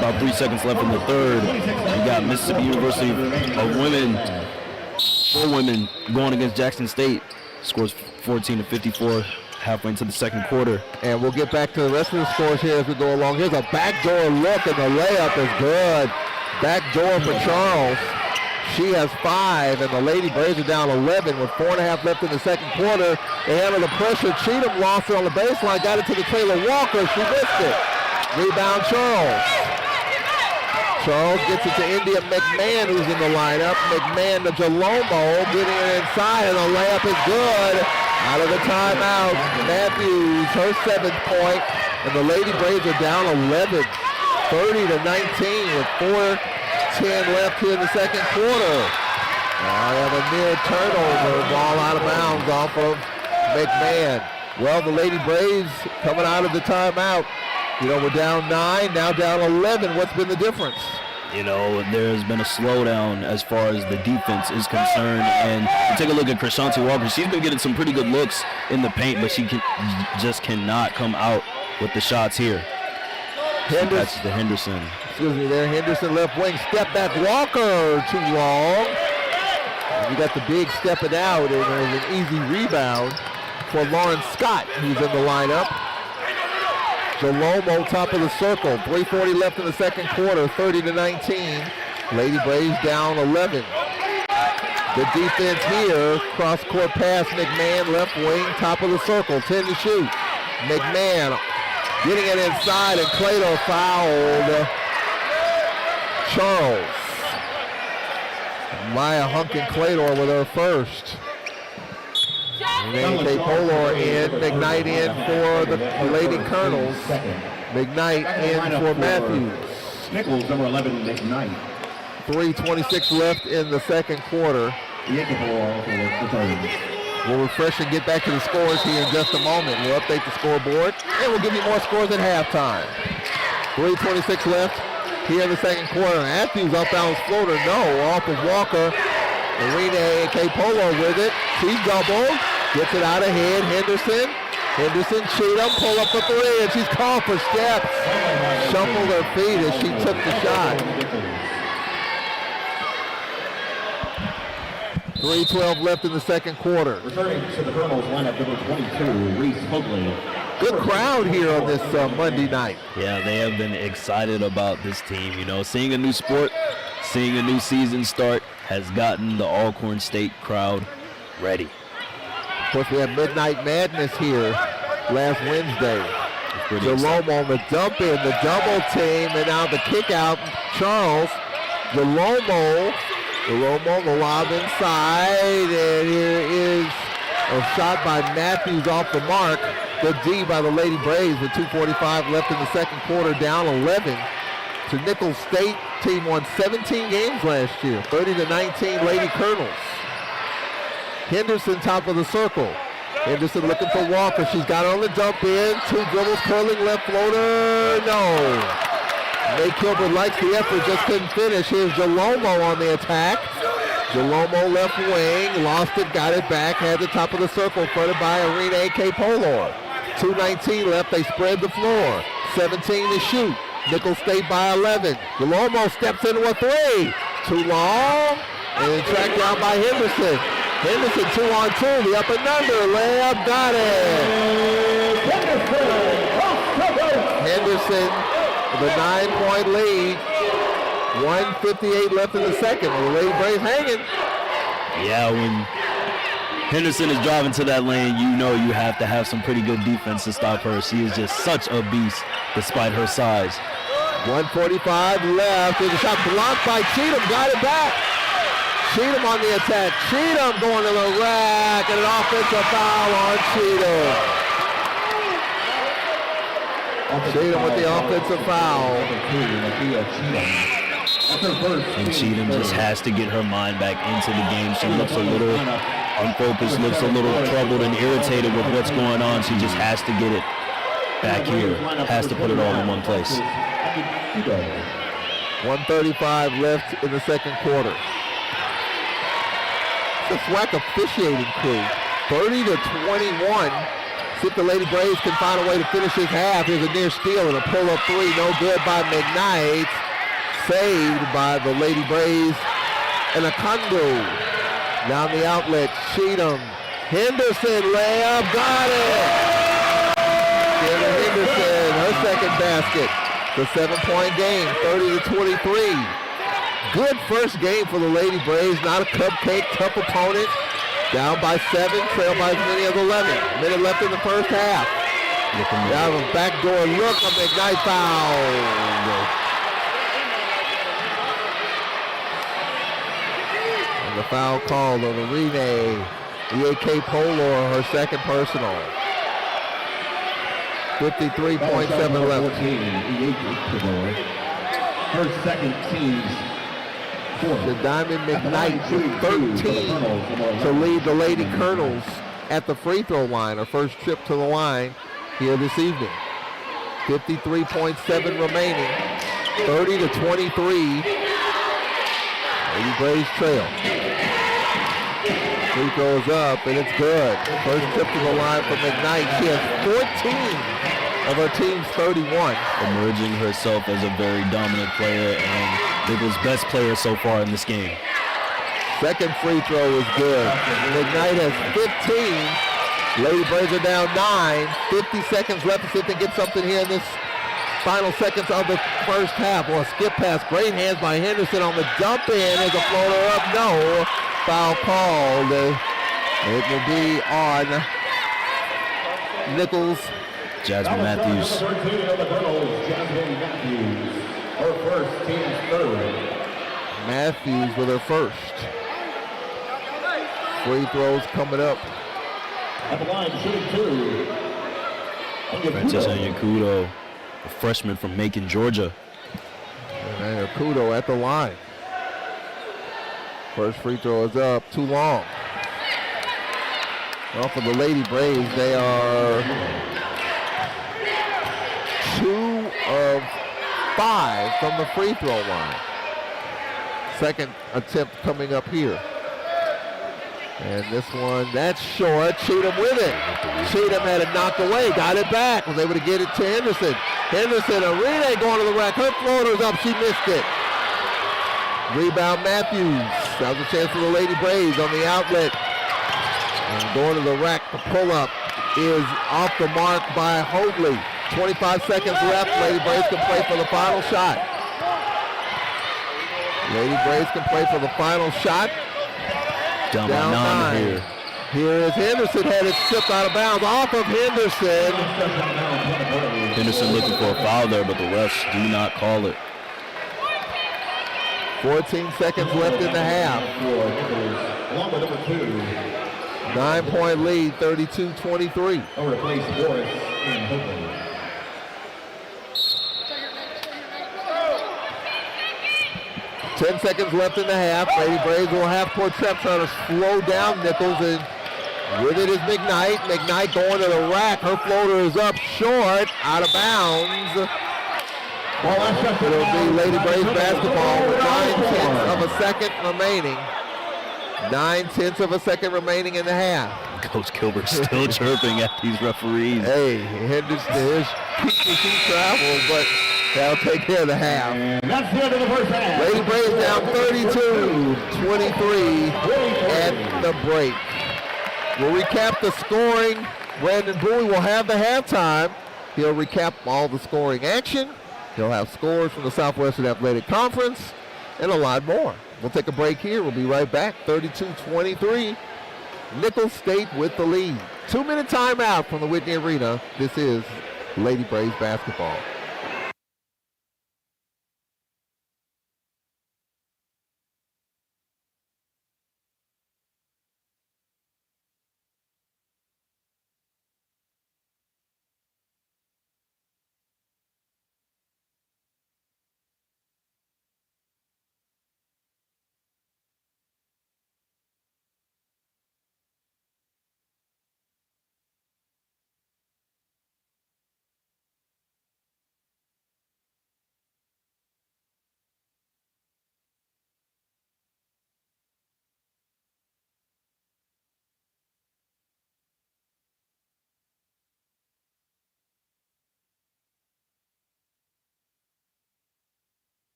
About 3 seconds left in the third. You got Mississippi University of Women, 4 women going against Jackson State. Scores 14-54 halfway into the second quarter. And we'll get back to the rest of the scores here as we go along. Here's a backdoor look, and the layup is good. Backdoor for Charles. She has 5, and the Lady Braves are down 11 with 4.5 left in the second quarter. They handle the pressure. Cheatham lost it on the baseline, got it to the Taylor Walker. She missed it. Rebound Charles. Charles gets it to India McMahon, who's in the lineup. McMahon to Jalomo, getting it inside, and the layup is good. Out of the timeout, Matthews, her 7th point, and the Lady Braves are down 11, 30-19 with 4:10 left here in the second quarter. Now they have a near turnover, ball out of bounds off of McMahon. Well, the Lady Braves coming out of the timeout. You know, we're down 9, now down 11. What's been the difference? You know, there's been a slowdown as far as the defense is concerned. And you take a look at Krishanti Walker. She's been getting some pretty good looks in the paint, but she just cannot come out with the shots here. That's the Henderson. Excuse me there. Henderson left wing. Step back. Walker too long. And you got the big stepping out, and there's an easy rebound for Lauren Scott, who's in the lineup. Jalomo, top of the circle. 3:40 left in the second quarter. 30-19. Lady Braves down 11. The defense here. Cross-court pass. McMahon, left wing, top of the circle. 10 to shoot. McMahon getting it inside, and Clato fouled Charles. Maya Hunkin-Clator with her first. Renee Polor in, McKnight in for the Lady Colonels. McKnight in for Matthews. Nichols, number 11, McKnight. 3:26 left in the second quarter. We'll refresh and get back to the scores here in just a moment. We'll update the scoreboard, and we'll give you more scores at halftime. 3:26 left here in the second quarter. Matthews up bounds floater, no, off of Walker. Renee Polo with it. She doubled, gets it out ahead. Henderson Cheatham, pull up the three, and she's called for steps. Shuffled her feet as she took the shot. 3:12 left in the second quarter. Returning to the Colonels lineup, number 22, Reese Hogley. Good crowd here on this Monday night. Yeah, they have been excited about this team. You know, seeing a new sport, seeing a new season start has gotten the Alcorn State crowd ready. Of course, we had Midnight Madness here last Wednesday. Jalomo on the dump in, the double team, and now the kick out. Charles, Jalomo, the lob inside, and here is a shot by Matthews off the mark. Good D by the Lady Braves with 2:45 left in the second quarter, down 11 to Nicholls State. Team won 17 games last year, 30-19 Lady Colonels. Henderson top of the circle. Henderson looking for Walker. She's got her on the dump in. Two dribbles, curling left floater. No. May Kilbert likes the effort, just couldn't finish. Here's Jalomo on the attack. Jalomo left wing, lost it, got it back, had the top of the circle, fronted by Arena A.K. Polor. 2:19 left, they spread the floor. 17 to shoot. Nicholls State by 11. Jalomo steps into a three. Too long, and tracked down by Henderson. Henderson 2-on-2, the up and under, layup, got it. Henderson, the 9-point lead. 1:58 left in the second. The Lady Braves hanging. Yeah, when Henderson is driving to that lane, you know you have to have some pretty good defense to stop her. She is just such a beast despite her size. 1:45 left. There's a shot blocked by Cheatham. Got it back. Cheatham on the attack. Cheatham going to the rack, and an offensive foul on Cheatham. Cheatham with the offensive foul. And Cheatham just has to get her mind back into the game. She looks a little unfocused, looks a little troubled and irritated with what's going on. She just has to get it back here. Has to put it all in one place. 1:35 left in the second quarter. The SWAC officiating crew, 30-21. See if the Lady Braves can find a way to finish this half. Here's a near steal and a pull-up three. No good by McKnight. Saved by the Lady Braves. And a Kondo down the outlet. Cheatham. Henderson layup. Got it. Taylor Henderson, her second basket. The 7-point game, 30-23. Good first game for the Lady Braves. Not a cupcake, tough opponent. Down by 7, trailed by as many as 11. Minute left in the first half. Down a backdoor look, a McKnight foul. And the foul called on Renee E.A.K. Polor, her second personal. 53.7 left. Her second team's The Diamond McKnight with 13 to lead the Lady Colonels at the free throw line. Her first trip to the line here this evening. 53.7 remaining. 30-23. Lady Braves trail. Free throws up, and it's good. First trip to the line for McKnight. She has 14 of her team's 31. Emerging herself as a very dominant player and Nichols' best player so far in this game. Second free throw is good. McKnight has 15. Lady Braves are down 9. 50 seconds left to see if they get something here in this final seconds of the first half. Well, a skip pass. Great hands by Henderson on the dump in. Is a floater up? No. Foul called. It will be on Nichols. Jasmine Matthews. Jasmine Matthews. Her first, team's third. Matthews with her first. Free throws coming up. At the line, shooting two. Francis Anyakudo, a freshman from Macon, Georgia. And Kudo at the line. First free throw is up, too long. Well, for the Lady Braves, they are 2 of 5 from the free throw line. Second attempt coming up here. And this one, that's short. Cheatham with it. Cheatham had it knocked away, got it back, was able to get it to Henderson. Henderson, a relay going to the rack. Her floater's up, she missed it. Rebound Matthews. That was a chance for the Lady Braves on the outlet. And going to the rack, the pull-up is off the mark by Hoadley. 25 seconds left. Lady Braves can play for the final shot. Lady Braves can play for the final shot. Down by 9 here. Here is Henderson, had it stripped out of bounds. Off of Henderson. Henderson looking for a foul there, but the refs do not call it. 14 seconds left in the half. Along with number 2. 9-point lead, 32-23. I'll replace Boris and Hoodley. 10 seconds left in the half. Lady Braves will have Portret trying to slow down Nichols, and with it is McKnight. McKnight going to the rack. Her floater is up short, out of bounds. It'll be Lady Braves basketball with 9/10 of a second remaining. 9/10 of a second remaining in the half. Coach Gilbert still chirping at these referees. Hey, Henderson is keeping travel, but that'll take care of the half. And that's the end of the first half. Lady Braves down 32-23 at the break. We'll recap the scoring. Brandon Bowie will have the halftime. He'll recap all the scoring action. He'll have scores from the Southwestern Athletic Conference and a lot more. We'll take a break here. We'll be right back. 32-23. Nichols State with the lead. 2-minute timeout from the Whitney Arena. This is Lady Braves basketball.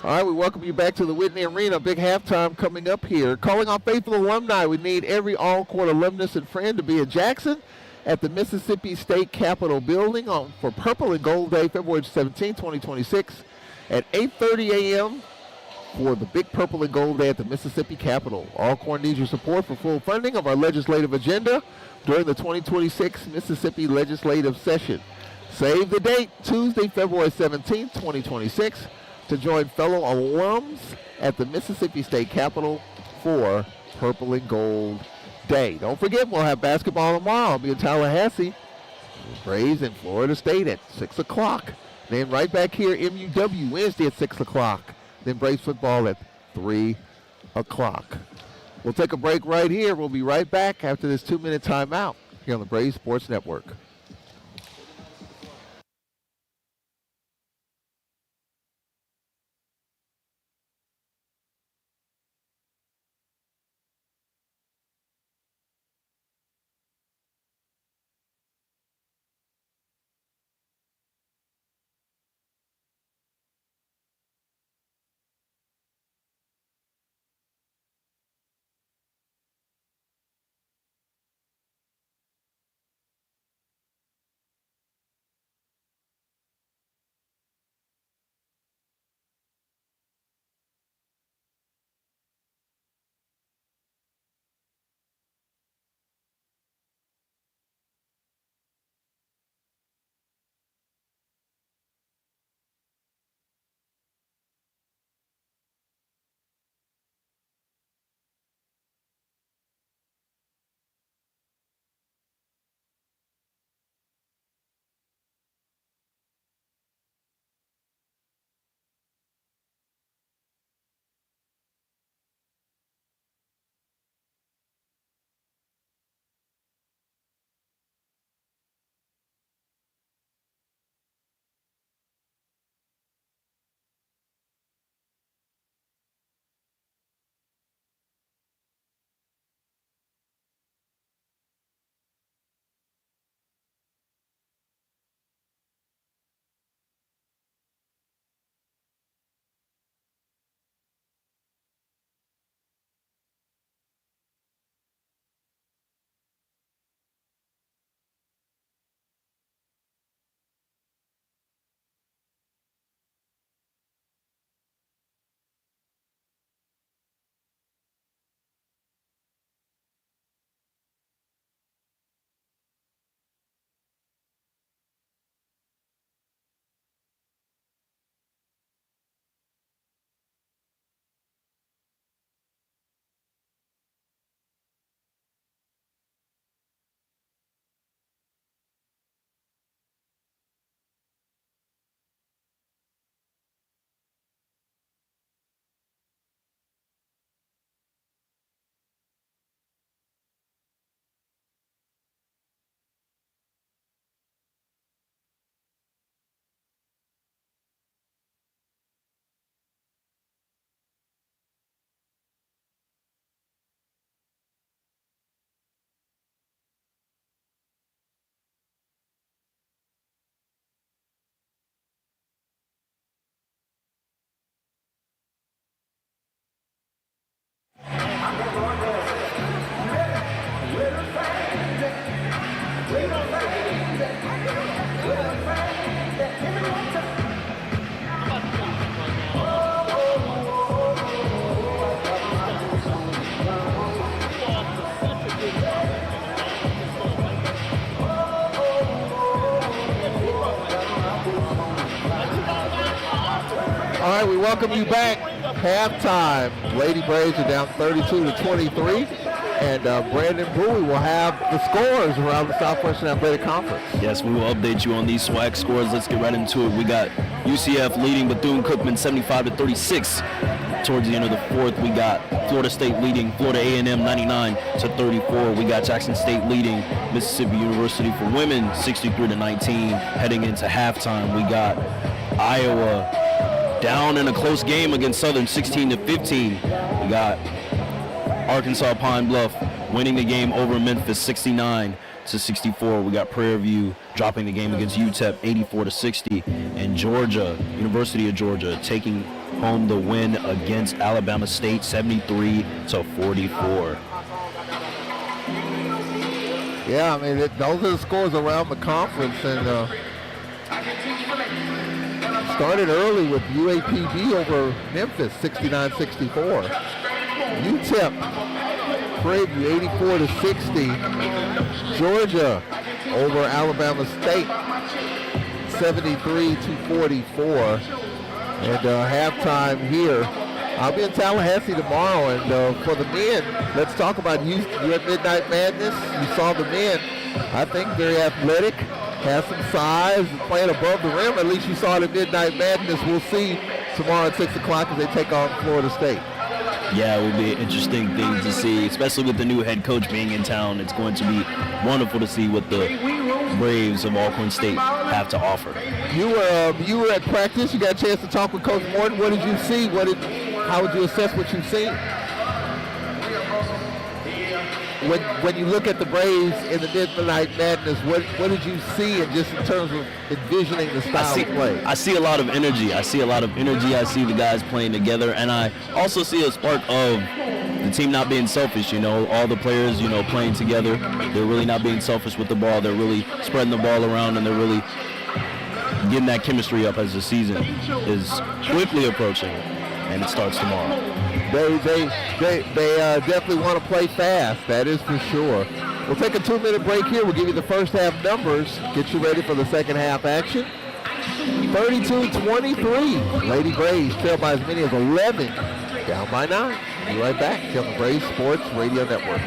All right, we welcome you back to the Whitney Arena. Big halftime coming up here. Calling on faithful alumni, we need every All-Court alumnus and friend to be in Jackson at the Mississippi State Capitol Building for Purple and Gold Day, February 17, 2026, at 8:30 a.m. for the Big Purple and Gold Day at the Mississippi Capitol. All-Court needs your support for full funding of our legislative agenda during the 2026 Mississippi legislative session. Save the date, Tuesday, February 17, 2026, to join fellow alums at the Mississippi State Capitol for Purple and Gold Day. Don't forget, we'll have basketball tomorrow. I'll be in Tallahassee. Braves and Florida State at 6 o'clock. Then right back here, MUW Wednesday at 6 o'clock. Then Braves football at 3 o'clock. We'll take a break right here. We'll be right back after this 2-minute timeout here on the Braves Sports Network. All right, we welcome you back. Halftime. Lady Braves are down 32-23. And Brandon Bowie will have the scores around the Southwestern Athletic Conference. Yes, we will update you on these SWAC scores. Let's get right into it. We got UCF leading Bethune-Cookman 75-36. Towards the end of the fourth, we got Florida State leading Florida A&M 99-34. We got Jackson State leading Mississippi University for women 63-19. Heading into halftime, we got Iowa down in a close game against Southern 16-15. We got Arkansas Pine Bluff winning the game over Memphis 69-64. We got Prairie View dropping the game against UTEP 84-60. And Georgia, University of Georgia, taking home the win against Alabama State, 73-44. Yeah, I mean, those are the scores around the conference, and started early with UAPB over Memphis, 69-64. UTEP, Prairie View, 84-60. Georgia over Alabama State, 73-44. And halftime here. I'll be in Tallahassee tomorrow, and for the men, let's talk about you. You're at Midnight Madness. You saw the men. I think very athletic, has some size, playing above the rim. At least you saw it at Midnight Madness. We'll see tomorrow at 6 o'clock as they take on Florida State. Yeah, it will be an interesting thing to see, especially with the new head coach being in town. It's going to be wonderful to see what the Braves of Alcorn State have to offer. You were at practice. You got a chance to talk with Coach Morton. What did you see? How would you assess what you've seen? When you look at the Braves in the Midnight Madness, what did you see in terms of envisioning the style of play? I see a lot of energy. I see the guys playing together, and I also see a spark of the team not being selfish. All the players, playing together. They're really not being selfish with the ball. They're really spreading the ball around, and they're really getting that chemistry up as the season is quickly approaching, and it starts tomorrow. They definitely want to play fast. That is for sure. We'll take a 2-minute break here. We'll give you the first half numbers. Get you ready for the second half action. 32-23. Lady Braves trail by as many as 11. Down by 9. Be right back here on the Braves Sports Radio Network.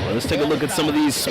Well, let's take a look at some of these.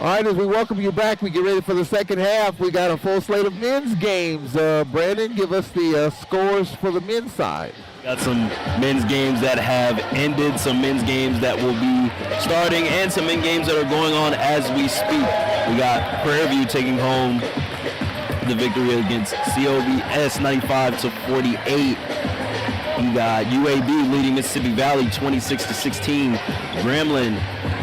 All right, as we welcome you back, we get ready for the second half. We got a full slate of men's games. Brandon, give us the scores for the men's side. Got some men's games that have ended, some men's games that will be starting, and some men's games that are going on as we speak. We got Prairie View taking home the victory against COBS 95-48. You got UAB leading Mississippi Valley 26-16. Grambling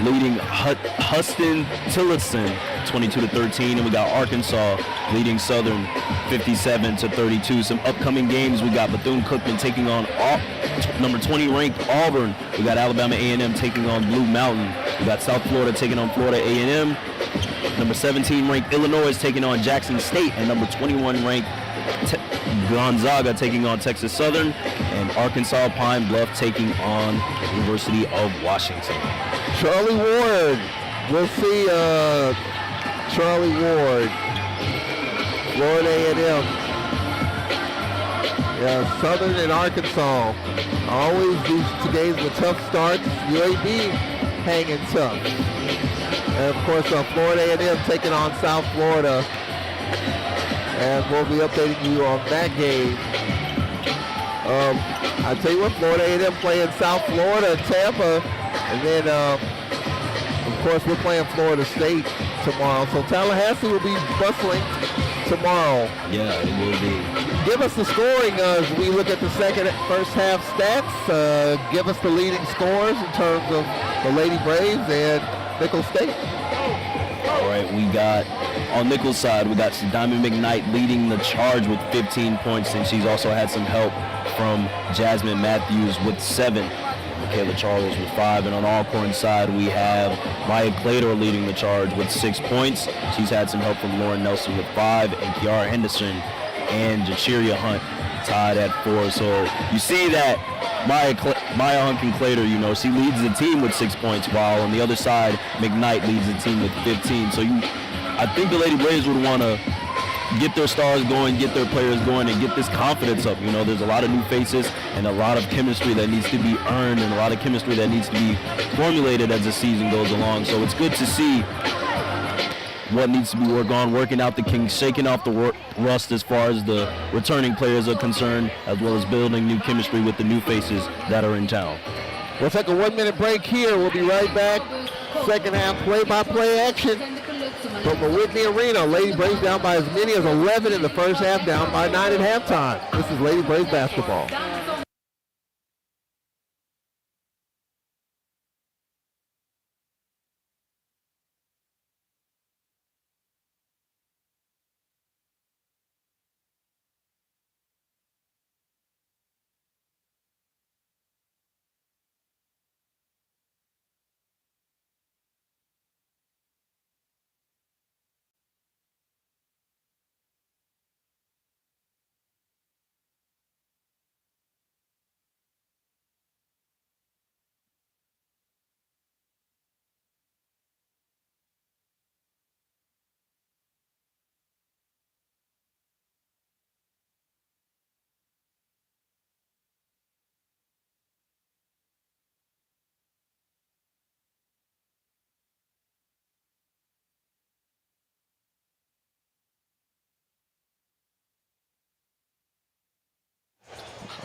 leading Huston Tillotson 22-13, and we got Arkansas leading Southern 57-32. Some upcoming games: we got Bethune-Cookman taking on number 20 ranked Auburn. We got Alabama A&M taking on Blue Mountain. We got South Florida taking on Florida A&M. Number 17 ranked Illinois is taking on Jackson State, and number 21 ranked Gonzaga taking on Texas Southern, and Arkansas Pine Bluff taking on University of Washington. Charlie Ward. We'll see Charlie Ward. Florida A&M. Yeah, Southern and Arkansas. Always these two games with tough starts. UAB hanging tough. And of course, Florida A&M taking on South Florida. And we'll be updating you on that game. I tell you what, Florida A&M playing South Florida, Tampa, and then of course we're playing Florida State tomorrow. So Tallahassee will be bustling tomorrow. Yeah, it will be. Give us the scoring as we look at the first half stats. Give us the leading scores in terms of the Lady Braves and Nicholls State. All right, we got on Nicholls' side, we got Diamond McKnight leading the charge with 15 points, and she's also had some help from Jasmine Matthews with 7. Michaela Charles with 5, and on Alcorn's side we have Maya Claytor leading the charge with 6 points. She's had some help from Lauren Nelson with 5, and Kiara Henderson and Jachiria Hunt tied at 4. So you see that Maya Hunt and Claytor, she leads the team with 6 points, while on the other side McKnight leads the team with 15. So I think the Lady Braves would want to get their stars going, get their players going, and get this confidence up. There's a lot of new faces and a lot of chemistry that needs to be earned and a lot of chemistry that needs to be formulated as the season goes along. So it's good to see what needs to be worked on, working out the kinks, shaking off the rust as far as the returning players are concerned, as well as building new chemistry with the new faces that are in town. We'll take a 1-minute break here. We'll be right back. Second half play-by-play action from the Whitney Arena. Lady Braves down by as many as 11 in the first half, down by 9 at halftime. This is Lady Braves basketball.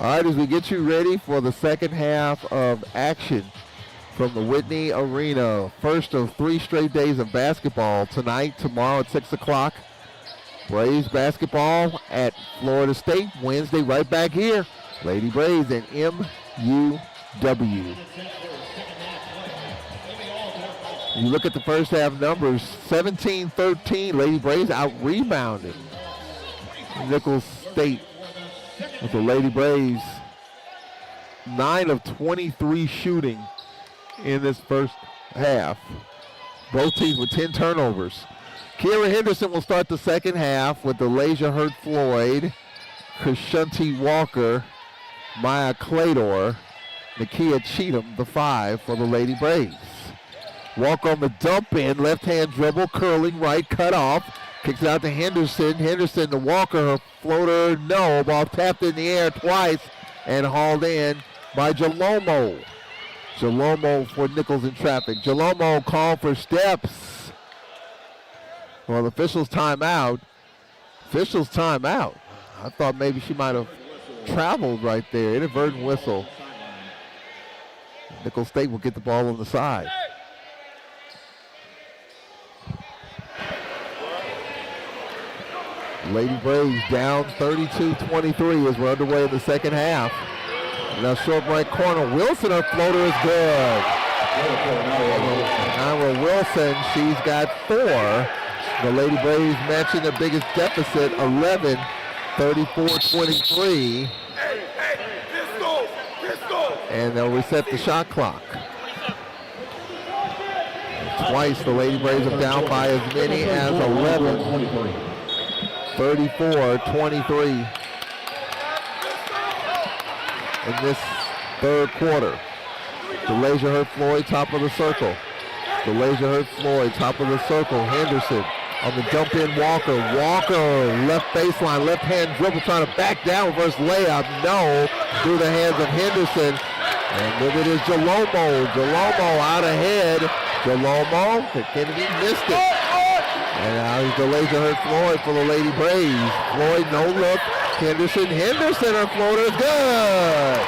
All right, as we get you ready for the second half of action from the Whitney Arena. First of 3 straight days of basketball tonight, tomorrow at 6 o'clock. Braves basketball at Florida State. Wednesday right back here. Lady Braves and MUW. You look at the first half numbers, 17-13. Lady Braves out-rebounded Nicholls State. With the Lady Braves 9 of 23 shooting in this first half. Both teams with 10 turnovers. Kiara Henderson will start the second half with Delaysia Hurt-Floyd, Krishanti Walker, Maya Claytor, Nakia Cheatham, the 5 for the Lady Braves. Walker on the dump in, left-hand dribble, curling right, cut off. Kicks it out to Henderson. Henderson to Walker. Her floater, no. Ball tapped in the air twice and hauled in by Jalomo. Jalomo for Nicholls in traffic. Jalomo called for steps. Well, the official's timeout. Official's timeout. I thought maybe she might have traveled right there. Inadvertent whistle. Nicholls State will get the ball on the side. Lady Braves down 32-23 as we're underway in the second half. Now short right corner, Wilson, her floater is good. Ira Wilson, she's got 4. The Lady Braves matching their biggest deficit, 11, 34-23. And they'll reset the shot clock. Twice the Lady Braves are down by as many as 11. 34-23 in this third quarter. Delaysia Hurt-Floyd, top of the circle. Delaysia Hurt-Floyd, top of the circle. Henderson On the jump in, Walker. Walker, left baseline, left hand dribble, trying to back down, reverse layup. No, through the hands of Henderson. And with it is Jalomo. Jalomo out ahead. Jalomo, Kennedy missed it. And now he's the laser-hurt Floyd for the Lady Braves. Floyd, no look. Henderson, her floater is good.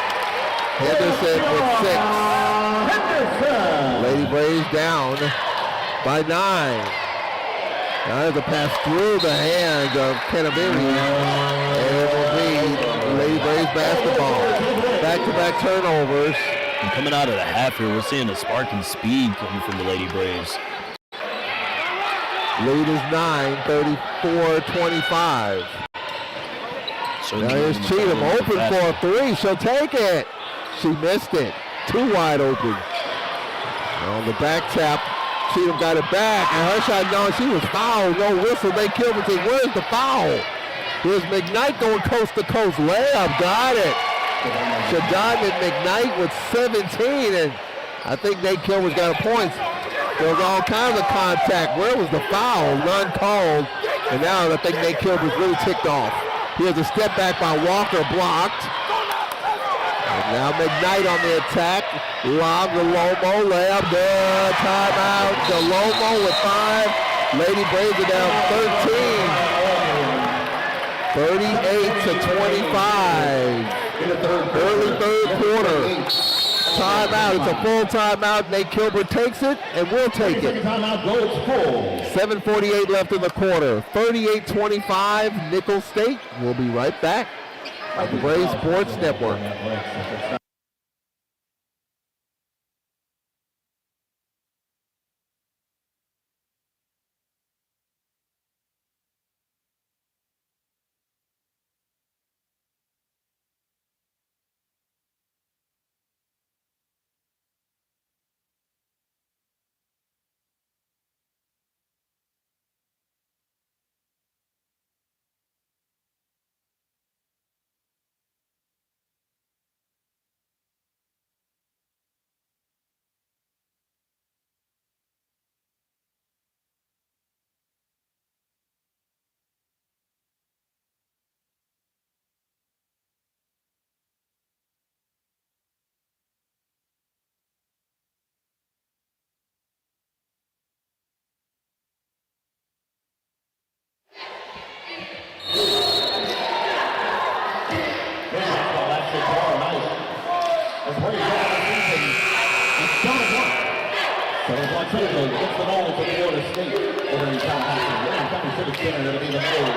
Henderson with 6. Lady Braves down by 9. Now there's a pass through the hands of Kenabiri. And it will be Lady Braves basketball. Back-to-back turnovers. And coming out of the half here, we're seeing a spark and speed coming from the Lady Braves. Lead is 9, 34-25. Now here's Cheatham, open for a 3. She'll take it. She missed it. Too wide open. On the back tap, Cheatham got it back, and her shot, no, she was fouled. No whistle. They killed it. Where's the foul? Here's McKnight going coast to coast layup. Got it. Shadon McKnight with 17, and I think Nate Kilmer's got a point. There was all kinds of contact. Where was the foul? None called. And now I think Nate Kilmer's really ticked off. Here's a step back by Walker, blocked. And now McKnight on the attack. Lob to Lomo, layup, good. Timeout. DeLomo with 5. Lady Braves are down 13. 38-25. Early third quarter. Timeout. It's a full timeout. Nate Kilbert takes it, and we'll take it. 7:48 left in the quarter. 38-25. Nicholls State. We'll be right back on the Braves Sports Network. Gets the ball to Florida State over in Tallahassee. And County Civic Center, it'll be the Braves.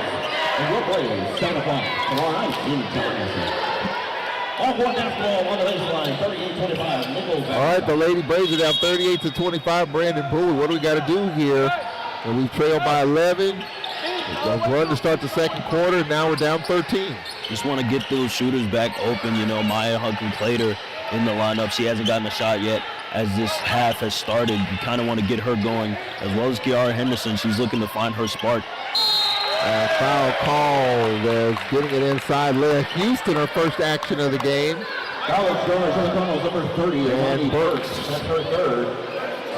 And your Braves, 7 o'clock tomorrow night in Tallahassee. All-court basketball on the baseline, 38-25. Nicholls. All right, the Lady Braves are down 38-25. Brandon Bowie, what do we got to do here? And we've trailed by 11. We've run to start the second quarter. Now we're down 13. Just want to get those shooters back open. You know, Maya Hunkin-Clater in the lineup. She hasn't gotten a shot yet. As this half has started, you kind of want to get her going, as well as Kiara Henderson. She's looking to find her spark. Foul call. Getting it inside. Leah Houston, her first action of the game. Foul scorers in the Cardinals, number 30. And Burks. That's her third.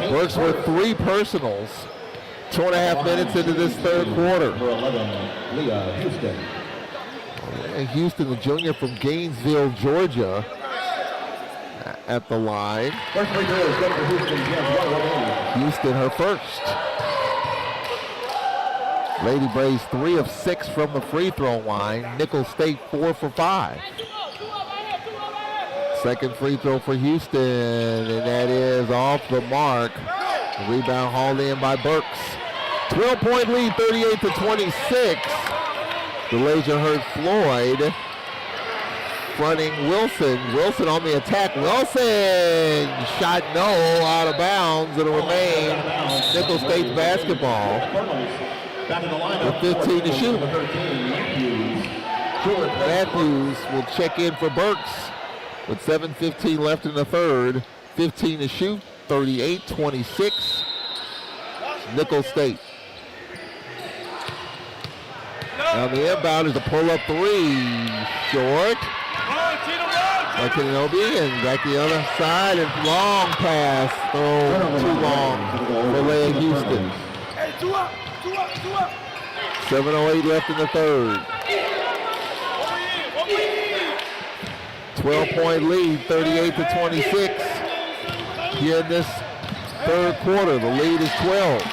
Burks with 3 personals. 2.5 minutes into this third quarter. For 11, Leah Houston. Leah Houston, the junior from Gainesville, Georgia, at the line. First free throw is good for Houston. Houston, her first. Lady Braves 3 of 6 from the free throw line. Nicholls State 4 for 5. Second free throw for Houston, and that is off the mark. Rebound hauled in by Burks. 12-point lead, 38-26. The laser-hurt Floyd fronting Wilson. Wilson on the attack. Wilson shot no, out of bounds. It'll remain Nicholls State's basketball. With 15 to shoot. Matthews will check in for Burks with 7:15 left in the third. 15 to shoot. 38-26. Nicholls State. Now the inbound is a pull-up 3. Short. Kenobi, and back the other side, and long pass. Oh, too long for Leah Houston. 7:08 left in the third. 12-point lead, 38-26. Here in this third quarter, the lead is 12.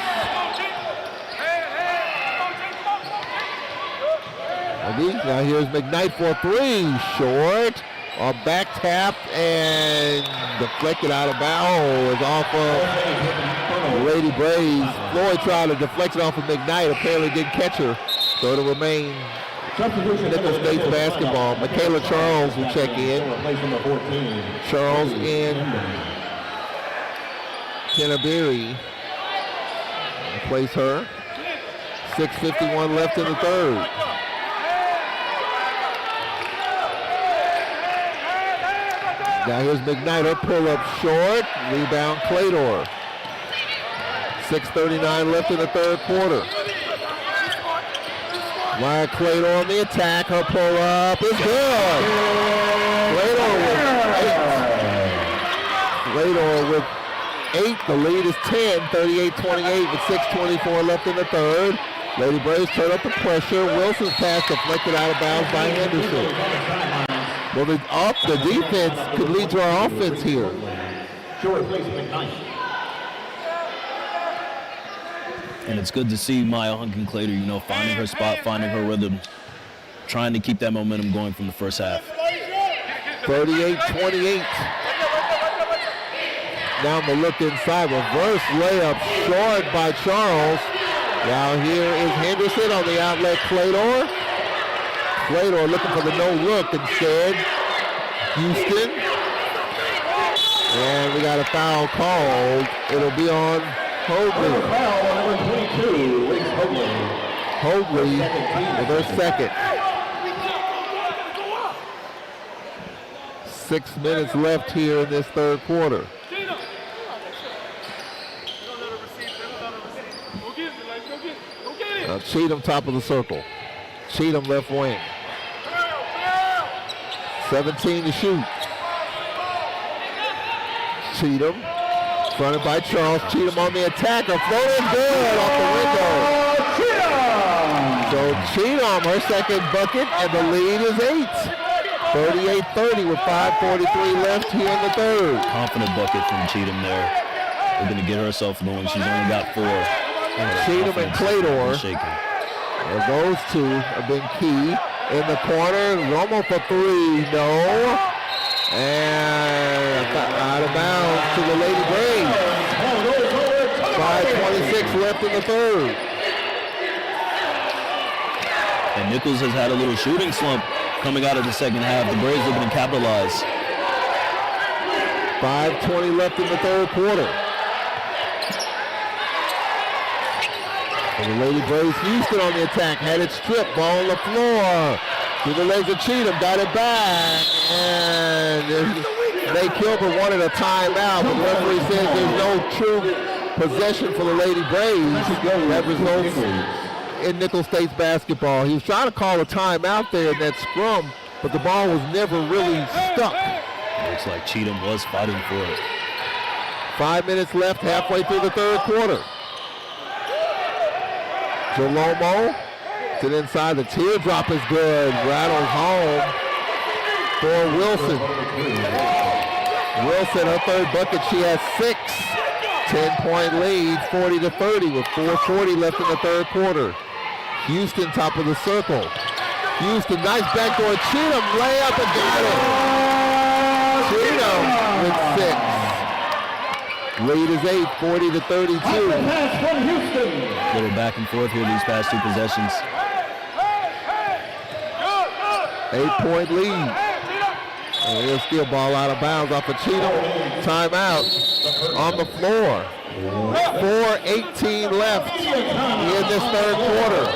Now here's McKnight for three. Short. A back tap and deflected out of bounds. Off of Lady Braves. Floyd tried to deflect it off of McKnight. Apparently didn't catch her. So it'll remain Nicholls State's basketball. Michaela Charles will check in. Charles and Kenneberry replace her. 6:51 left in the third. Now here's McKnight, her pull-up short. Rebound, Claytor. 6:39 left in the third quarter. Maya Claytor on the attack. Her pull-up is good. Claytor with 8. The lead is 10, 38-28 with 6:24 left in the third. Lady Braves turn up the pressure. Wilson's pass deflected out of bounds by Henderson. Well, the defense could lead to our offense here. And it's good to see Maya Hunkin-Clater, finding her spot, finding her rhythm, trying to keep that momentum going from the first half. 38-28. Now I'm going to look inside. Reverse layup short by Charles. Now here is Henderson on the outlet. Claytor looking for the no-look instead. Houston. And we got a foul called. It'll be on Hoadley. Hoadley with her second. 6 minutes left here in this third quarter. Now Cheatham top of the circle. Cheatham left wing. 17 to shoot. Cheatham, fronted by Charles. Cheatham on the attack. A floater good off the window. So Cheatham, her second bucket, and the lead is 8. 38-30 with 5:43 left here in the third. Confident bucket from Cheatham there. They're going to get herself going. She's only got 4. And Cheatham and Claytor. Well, those two have been key. In the corner, Romo for three, no. And out of bounds to the Lady Braves. 5:26 left in the third. And Nicholls has had a little shooting slump coming out of the second half. The Braves looking to capitalize. 5:20 left in the third quarter. And the Lady Braves, Houston on the attack, had it stripped, ball on the floor. To the legs of Cheatham, got it back, and Nate Kilbert wanted a timeout, but the referee says there's no true possession for the Lady Braves. That results in Nicholls State's basketball. He was trying to call a timeout there in that scrum, but the ball was never really stuck. Looks like Cheatham was fighting for it. 5 minutes left, halfway through the third quarter. Jalomo to the inside. The teardrop is good. Rattles home for Wilson. Wilson, her third bucket. She has 6. 10-point lead, 40-30 with 4:40 left in the third quarter. Houston top of the circle. Houston, nice backdoor. Cheatham layup and got it. Cheatham with 6. Lead is 8, 40-32. Little back and forth here these past 2 possessions. 8-point lead. And here's still ball out of bounds off of Cheatham. Timeout on the floor. 4:18 left in this third quarter.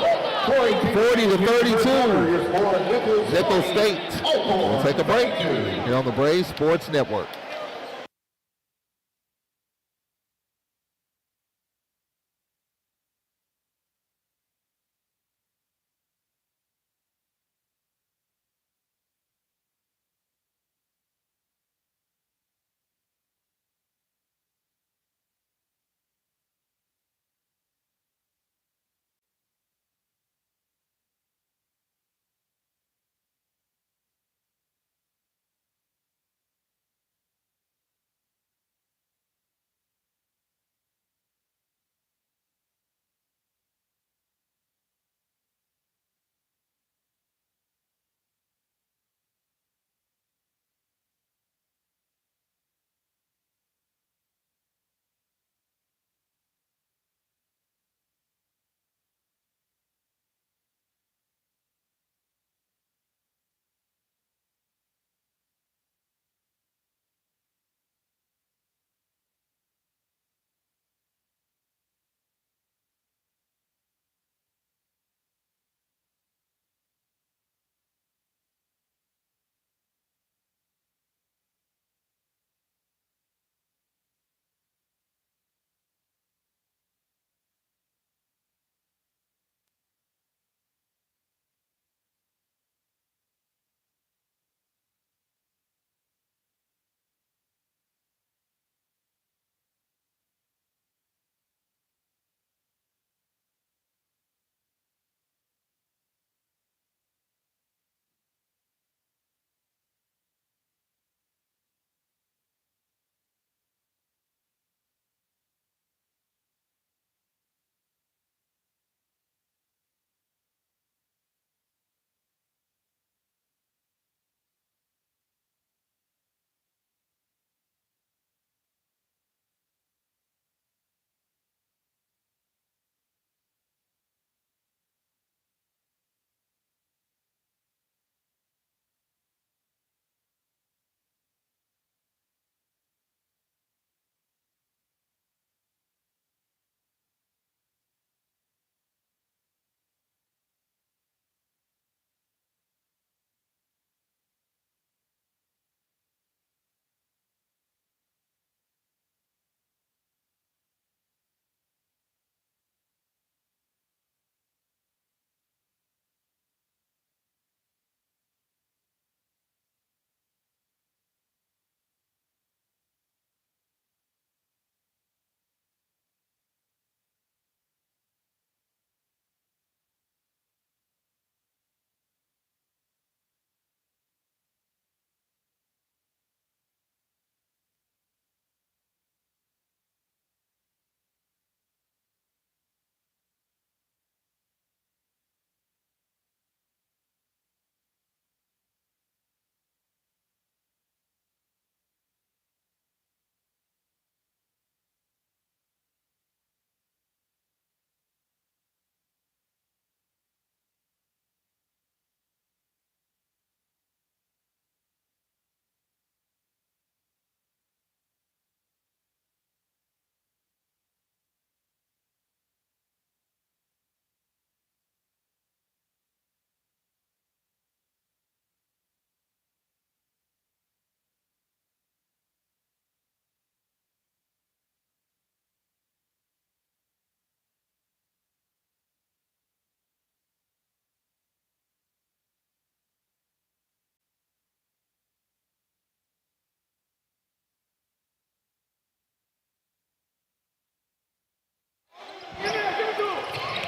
40-32. Nicholls State. We'll take a break here on the Braves Sports Network.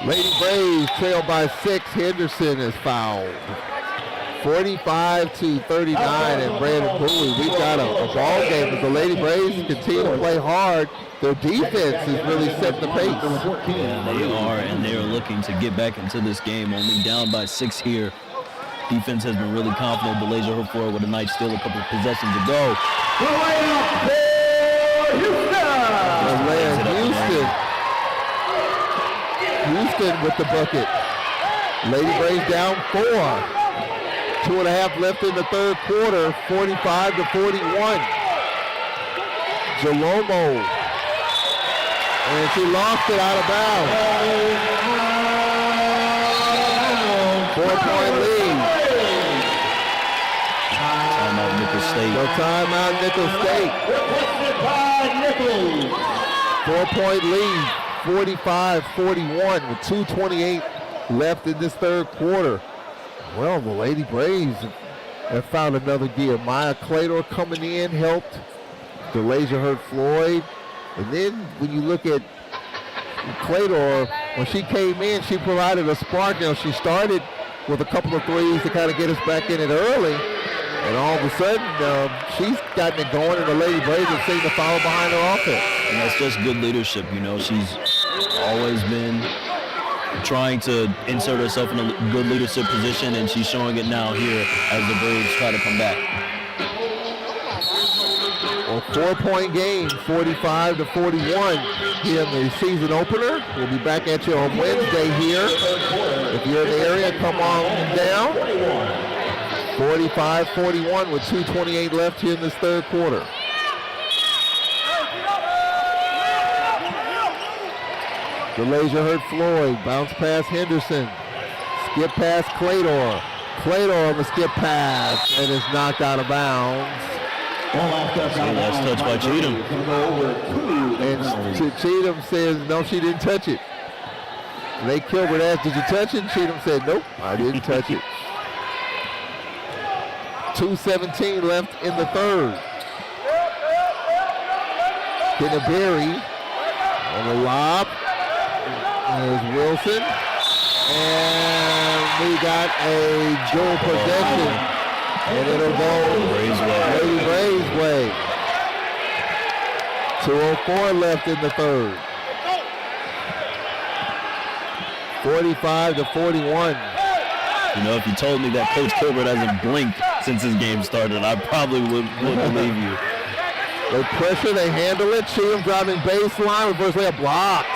Lady Braves trail by 6. Henderson is fouled. 45-39 and Brandon Bowie. We've got a ball game as the Lady Braves continue to play hard. Their defense is really setting the pace. Yeah, they are, and they are looking to get back into this game. Only down by 6 here. Defense has been really confident. DeLasia hurt forward with a nice steal, a couple of possessions to go. Houston with the bucket. Lady Braves down 4. 2.5 left in the third quarter, 45-41. Jalomo. And she lost it out of bounds. 4-point lead. Timeout Nicholls State. So timeout Nicholls State. Requested by Nicholls. 4-point lead, 45-41 with 2:28 left in this third quarter. Well, the Lady Braves have found another gear. Maya Claytor coming in helped. DeLasia hurt Floyd. And then when you look at Claytor, when she came in, she provided a spark. You know, she started with a couple of threes to kind of get us back in it early. And all of a sudden, she's gotten it going, and the Lady Braves have seen the follow behind her offense. And that's just good leadership. You know, she's always been trying to insert herself in a good leadership position, and she's showing it now here as the Braves try to come back. Well, 4-point game, 45-41 here in the season opener. We'll be back at you on Wednesday here. If you're in the area, come on down. 45-41 with 2:28 left here in this third quarter. DeLasia hurt Floyd. Bounce pass Henderson. Skip pass Claytor. Claytor on the skip pass and is knocked out of bounds. Last touch by Cheatham. And Cheatham says, no, she didn't touch it. Nate Kilbert asked, did you touch it? Cheatham said, nope, I didn't touch it. 2:17 left in the third. Kenneberry on the lob. There's Wilson. And we got a dual possession. And it'll go Lady Braves' way. 2:04 left in the third. 45-41. You know, if you told me that Coach Kilbert hasn't blinked since this game started, I probably would believe you. They pressure, they handle it. Cheatham driving baseline, reverse layup blocked.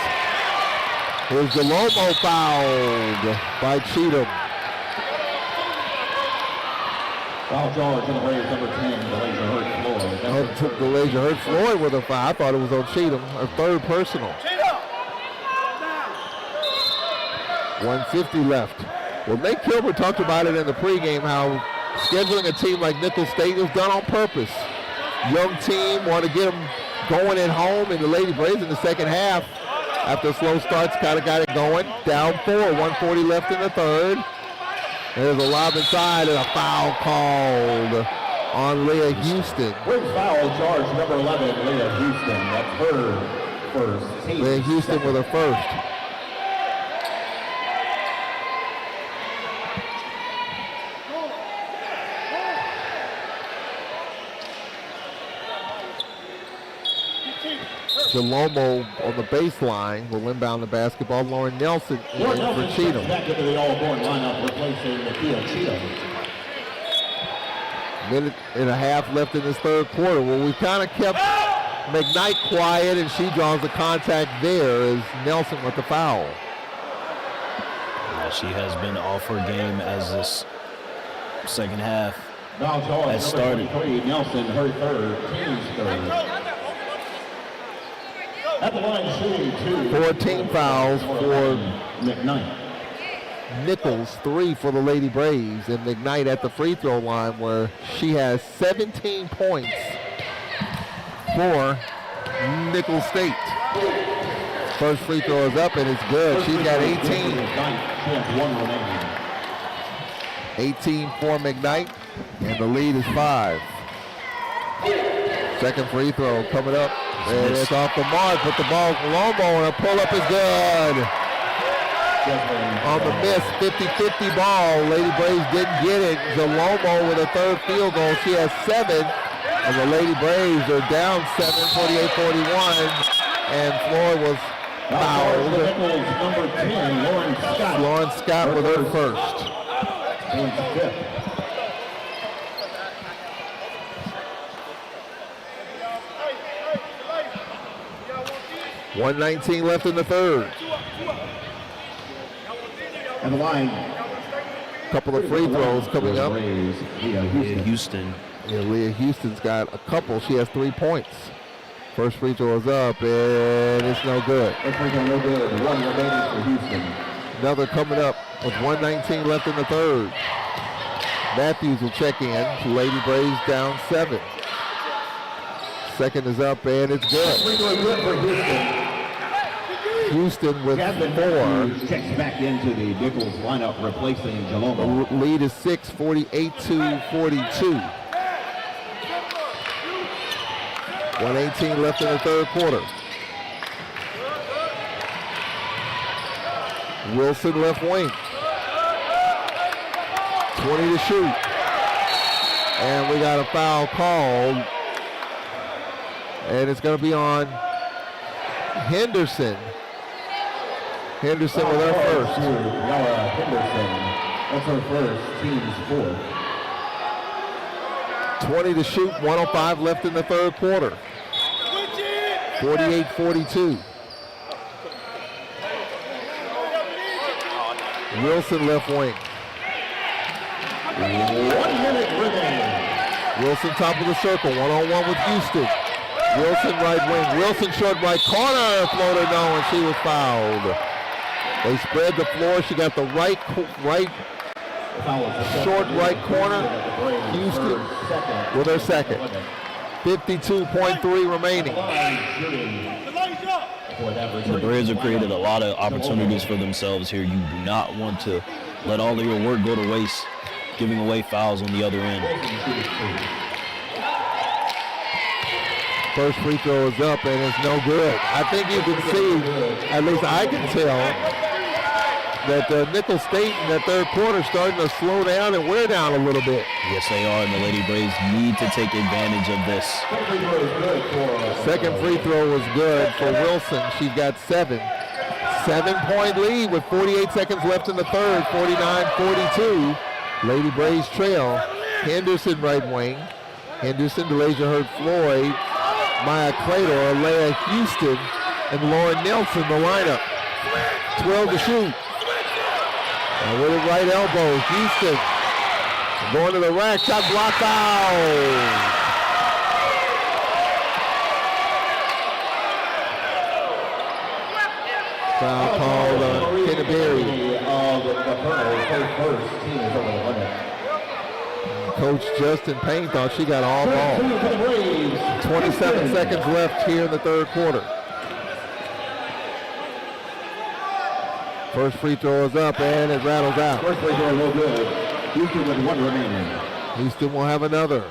Here's Jalomo fouled by Cheatham. Foul charge on the Braves, number 10, DeLasia hurt Floyd. Took DeLasia hurt Floyd with a foul. I thought it was on Cheatham, her third personal. 150 left. Well, Nate Kilbert talked about it in the pregame, how scheduling a team like Nicholls State was done on purpose. Young team, want to get them going at home, and the Lady Braves in the second half, after slow starts, kind of got it going. Down 4, 140 left in the third. There's a lob inside and a foul called on Leah Houston. Brings foul charge number 11, Leah Houston. That's her first. Leah Houston with her first. Jalomo on the baseline will inbound the basketball. Lauren Nelson in for Cheatham. Back into the all-board lineup, replacing Nakia Cheatham. Minute and a half left in this third quarter. Well, we kind of kept McKnight quiet, and she draws the contact there as Nelson with the foul. Yeah, she has been off her game as this second half Foul charge has started. 23, Nelson, her third, team's third. At the line shooting 14 fouls for McKnight. Nicholls, 3 for the Lady Braves, and McKnight at the free throw line where she has 17 points for Nicholls State. First free throw is up and it's good. She's got 18. She has one remaining. 18 for McKnight, and the lead is 5. Second free throw coming up. And it's off the mark, but the ball Lomo and a pull-up is good. On the miss, 50-50 ball. Lady Braves didn't get it. Zalomo with a third field goal. She has 7. And the Lady Braves are down 7, 48-41. And Floyd was fouled. Number 10, Lauren Scott. Lauren Scott with her first. Team's fifth. .119 left in the third. And the line. Couple of free throws coming up. Houston. Yeah, Leah Houston's got a couple. She has 3 points. First free throw is up, and it's no good. First free throw no good. One remaining for Houston. Another coming up with 119 left in the third. Matthews will check in. Lady Braves down 7. Second is up, and it's good. Free throw good for Houston. Houston with 4. Checks back into the Nichols lineup, replacing Jalomo. The lead is 6, 48-42. 118 left in the third quarter. Wilson left wing. 20 to shoot. And we got a foul called. And it's going to be on Henderson. Henderson with her first. Yara Henderson. That's her first. Team's fourth. 20 to shoot. 105 left in the third quarter. 48-42. Wilson left wing. 1 minute remaining. Wilson top of the circle. 1-on-1 with Houston. Wilson right wing. Wilson short right corner. Floater no, and she was fouled. They spread the floor. She got the right short right corner. Houston with her second. 52.3 remaining. The Braves have created a lot of opportunities for themselves here. You do not want to let all of your work go to waste, giving away fouls on the other end. First free throw is up, and it's no good. I think you can see, at least I can tell, that Nicholls State in that third quarter starting to slow down and wear down a little bit. Yes, they are, and the Lady Braves need to take advantage of this. Second free throw was good for Wilson. She's got 7. 7-point lead with 48 seconds left in the third, 49-42. Lady Braves trail. Henderson right wing. Henderson, Delasia Hurd-Floyd, Maya Claytor, Leah Houston, and Lauren Nelson the lineup. 12 to shoot. And with a right elbow, Houston going to the rack, shot blocked out. Foul called on Kenneberry. Coach Justin Payne thought she got all ball. 27 seconds left here in the third quarter. First free throw is up, and it rattles out. First free throw no good. Houston with 1 remaining. Houston will have another.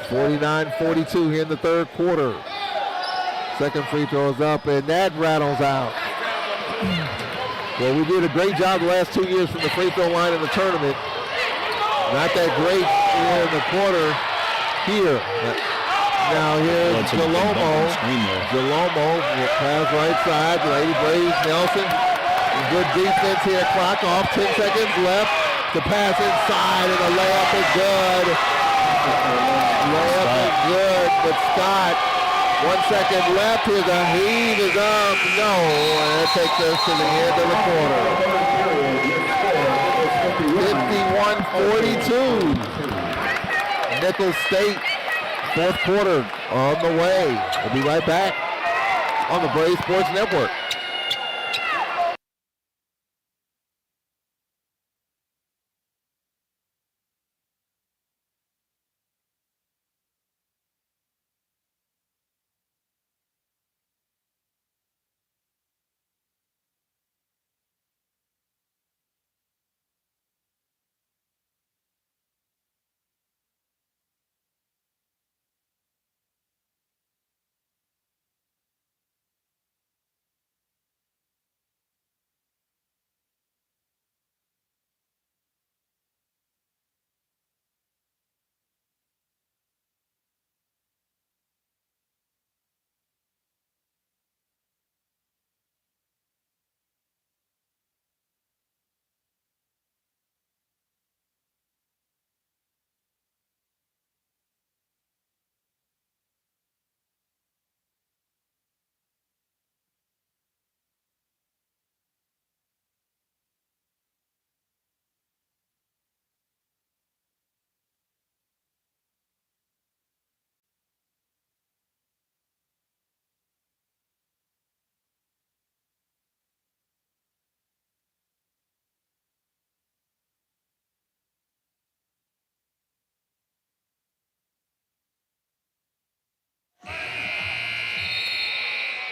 49-42 here in the third quarter. Second free throw is up, and that rattles out. Well, we did a great job the last 2 years from the free throw line in the tournament. Not that great in the quarter here. Now here's Jalomo. Jalomo pass right side. Lady Braves Nelson. Good defense here. Clock off. 10 seconds left. The pass inside, and the layup is good. Layup is good, but Scott, 1 second left. Here's a heave is up. No, and that takes us to the end of the quarter. 51-42. Nicholls State, fourth quarter on the way. We'll be right back on the Braves Sports Network.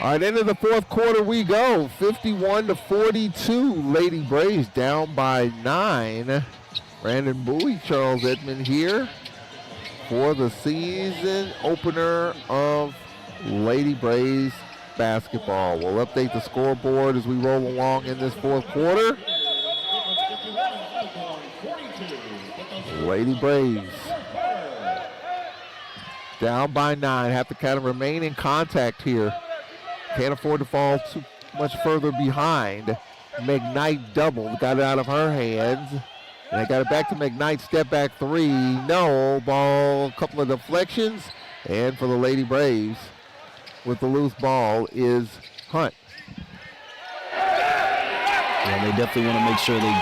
All right, into the fourth quarter we go. 51-42. Lady Braves down by 9. Brandon Bowie, Charles Edmond here for the season opener of Lady Braves basketball. We'll update the scoreboard as we roll along in this fourth quarter. Lady Braves down by 9. Have to kind of remain in contact here. Can't afford to fall too much further behind. McKnight doubled, got it out of her hands. And they got it back to McKnight, step back three. No, ball, a couple of deflections. And for the Lady Braves, with the loose ball is Hunt. Yeah, they definitely want to make sure they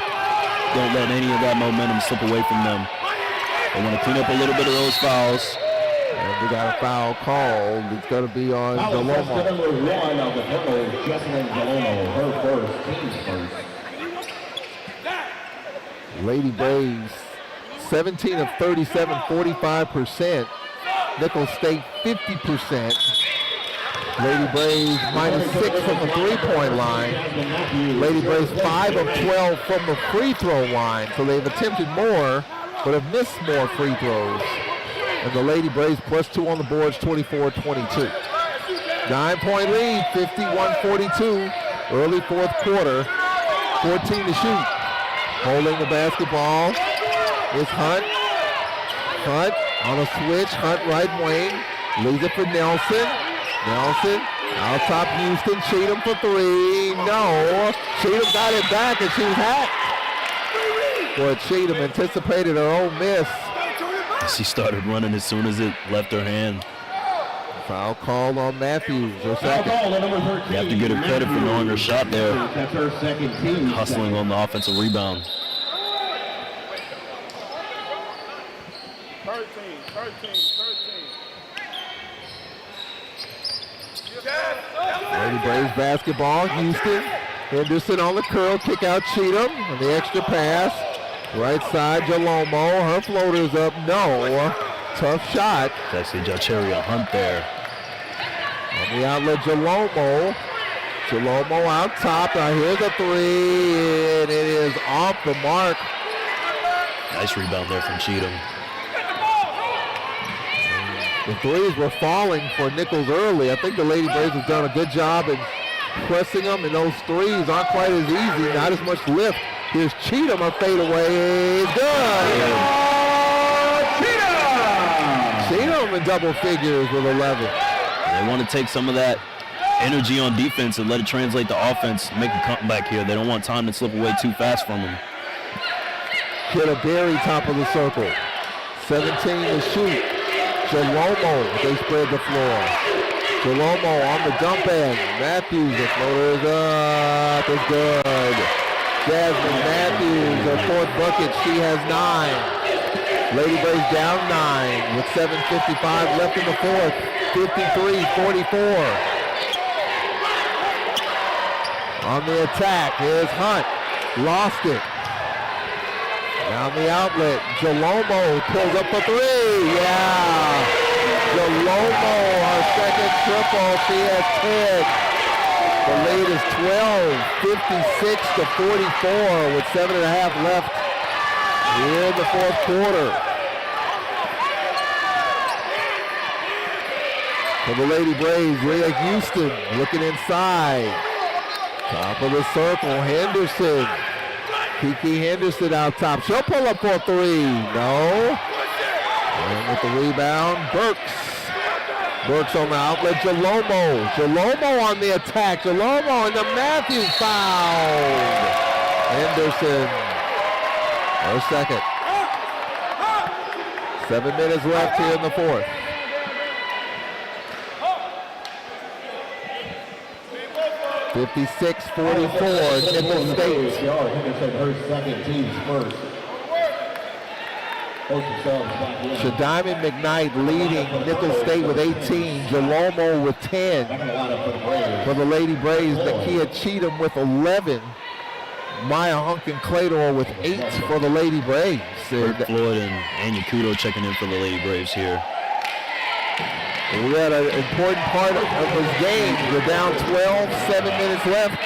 don't let any of that momentum slip away from them. They want to clean up a little bit of those fouls. And we got a foul called. It's going to be on Jalomo. Number 1 of the Purple, Jesselyn Jalomo, her first, team's first. Lady Braves, 17 of 37, 45%. Nickel State, 50%. Lady Braves -6 from the three-point line. Lady Braves 5 of 12 from the free throw line. So they've attempted more, but have missed more free throws. And the Lady Braves +2 on the boards, 24-22. 9-point lead, 51-42. Early fourth quarter, 14 to shoot. Holding the basketball is Hunt. Hunt on a switch. Hunt right wing. Leaves it for Nelson. Nelson out top Houston. Cheatham for three. No. Cheatham got it back and she was hacked. Boy, Cheatham anticipated her own miss. She started running as soon as it left her hand. Foul called on Matthews. Her second. You have to get her credit for knowing her shot there. That's her second team. Hustling on the offensive rebound. 13. Lady Braves basketball. Houston. Henderson on the curl. Kick out Cheatham on the extra pass. Right side, Jalomo. Her floater's up. No. Tough shot. That's the Jacheria Hunt there. On the outlet, Jalomo. Jalomo out top. Now here's a three, and it is off the mark. Nice rebound there from Cheatham. The threes were falling for Nichols early. I think the Lady Braves have done a good job in pressing them, and those threes aren't quite as easy. Not as much lift. Here's Cheatham. A fadeaway is good. Cheatham in double figures with 11. They want to take some of that energy on defense and let it translate to offense. Make a comeback here. They don't want time to slip away too fast from them. Kiddaberry top of the circle. 17 to shoot. Jalomo, they spread the floor. Jalomo on the dump end. Matthews, the floater is up. It's good. Jasmine Matthews, her fourth bucket. She has 9. Lady Braves down 9 with 7:55 left in the fourth. 53-44. On the attack is Hunt. Lost it. Down the outlet, Jalomo pulls up for three. Yeah. Jalomo, her second triple. She has 10. The lead is 12, 56-44 with 7.5 left here in the fourth quarter. For the Lady Braves, Leah Houston looking inside. Top of the circle, Henderson. Kiki Henderson out top. She'll pull up for three. No. And with the rebound, Burks. Burks on the outlet, Jalomo. Jalomo on the attack. Jalomo and the Matthews foul. Henderson. Her second. 7 minutes left here in the fourth. (56-44) Nickel State. Henderson, her second, team's first. Shadiman McKnight leading Nickel State with 18. Jalomo with 10. For the Lady Braves, Nakia Cheatham with 11. Maya Hunkin-Claytor with 8 for the Lady Braves. Bert Floyd and Anya Kudo checking in for the Lady Braves here. And we're at an important part of this game. We're down 12, 7 minutes left.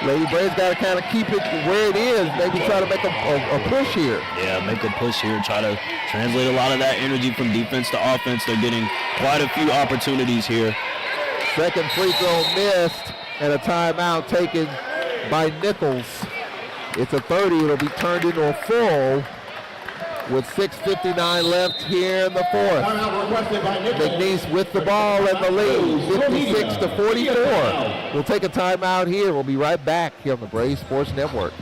Lady Braves got to kind of keep it where it is. Maybe try to make a push here. Yeah, make a push here. Try to translate a lot of that energy from defense to offense. They're getting quite a few opportunities here. Second free throw missed and a timeout taken by Nichols. It's a 30. It'll be turned into a full with 6:59 left here in the fourth. McNeese with the ball and the lead, 56-44. We'll take a timeout here. We'll be right back here on the Braves Sports Network.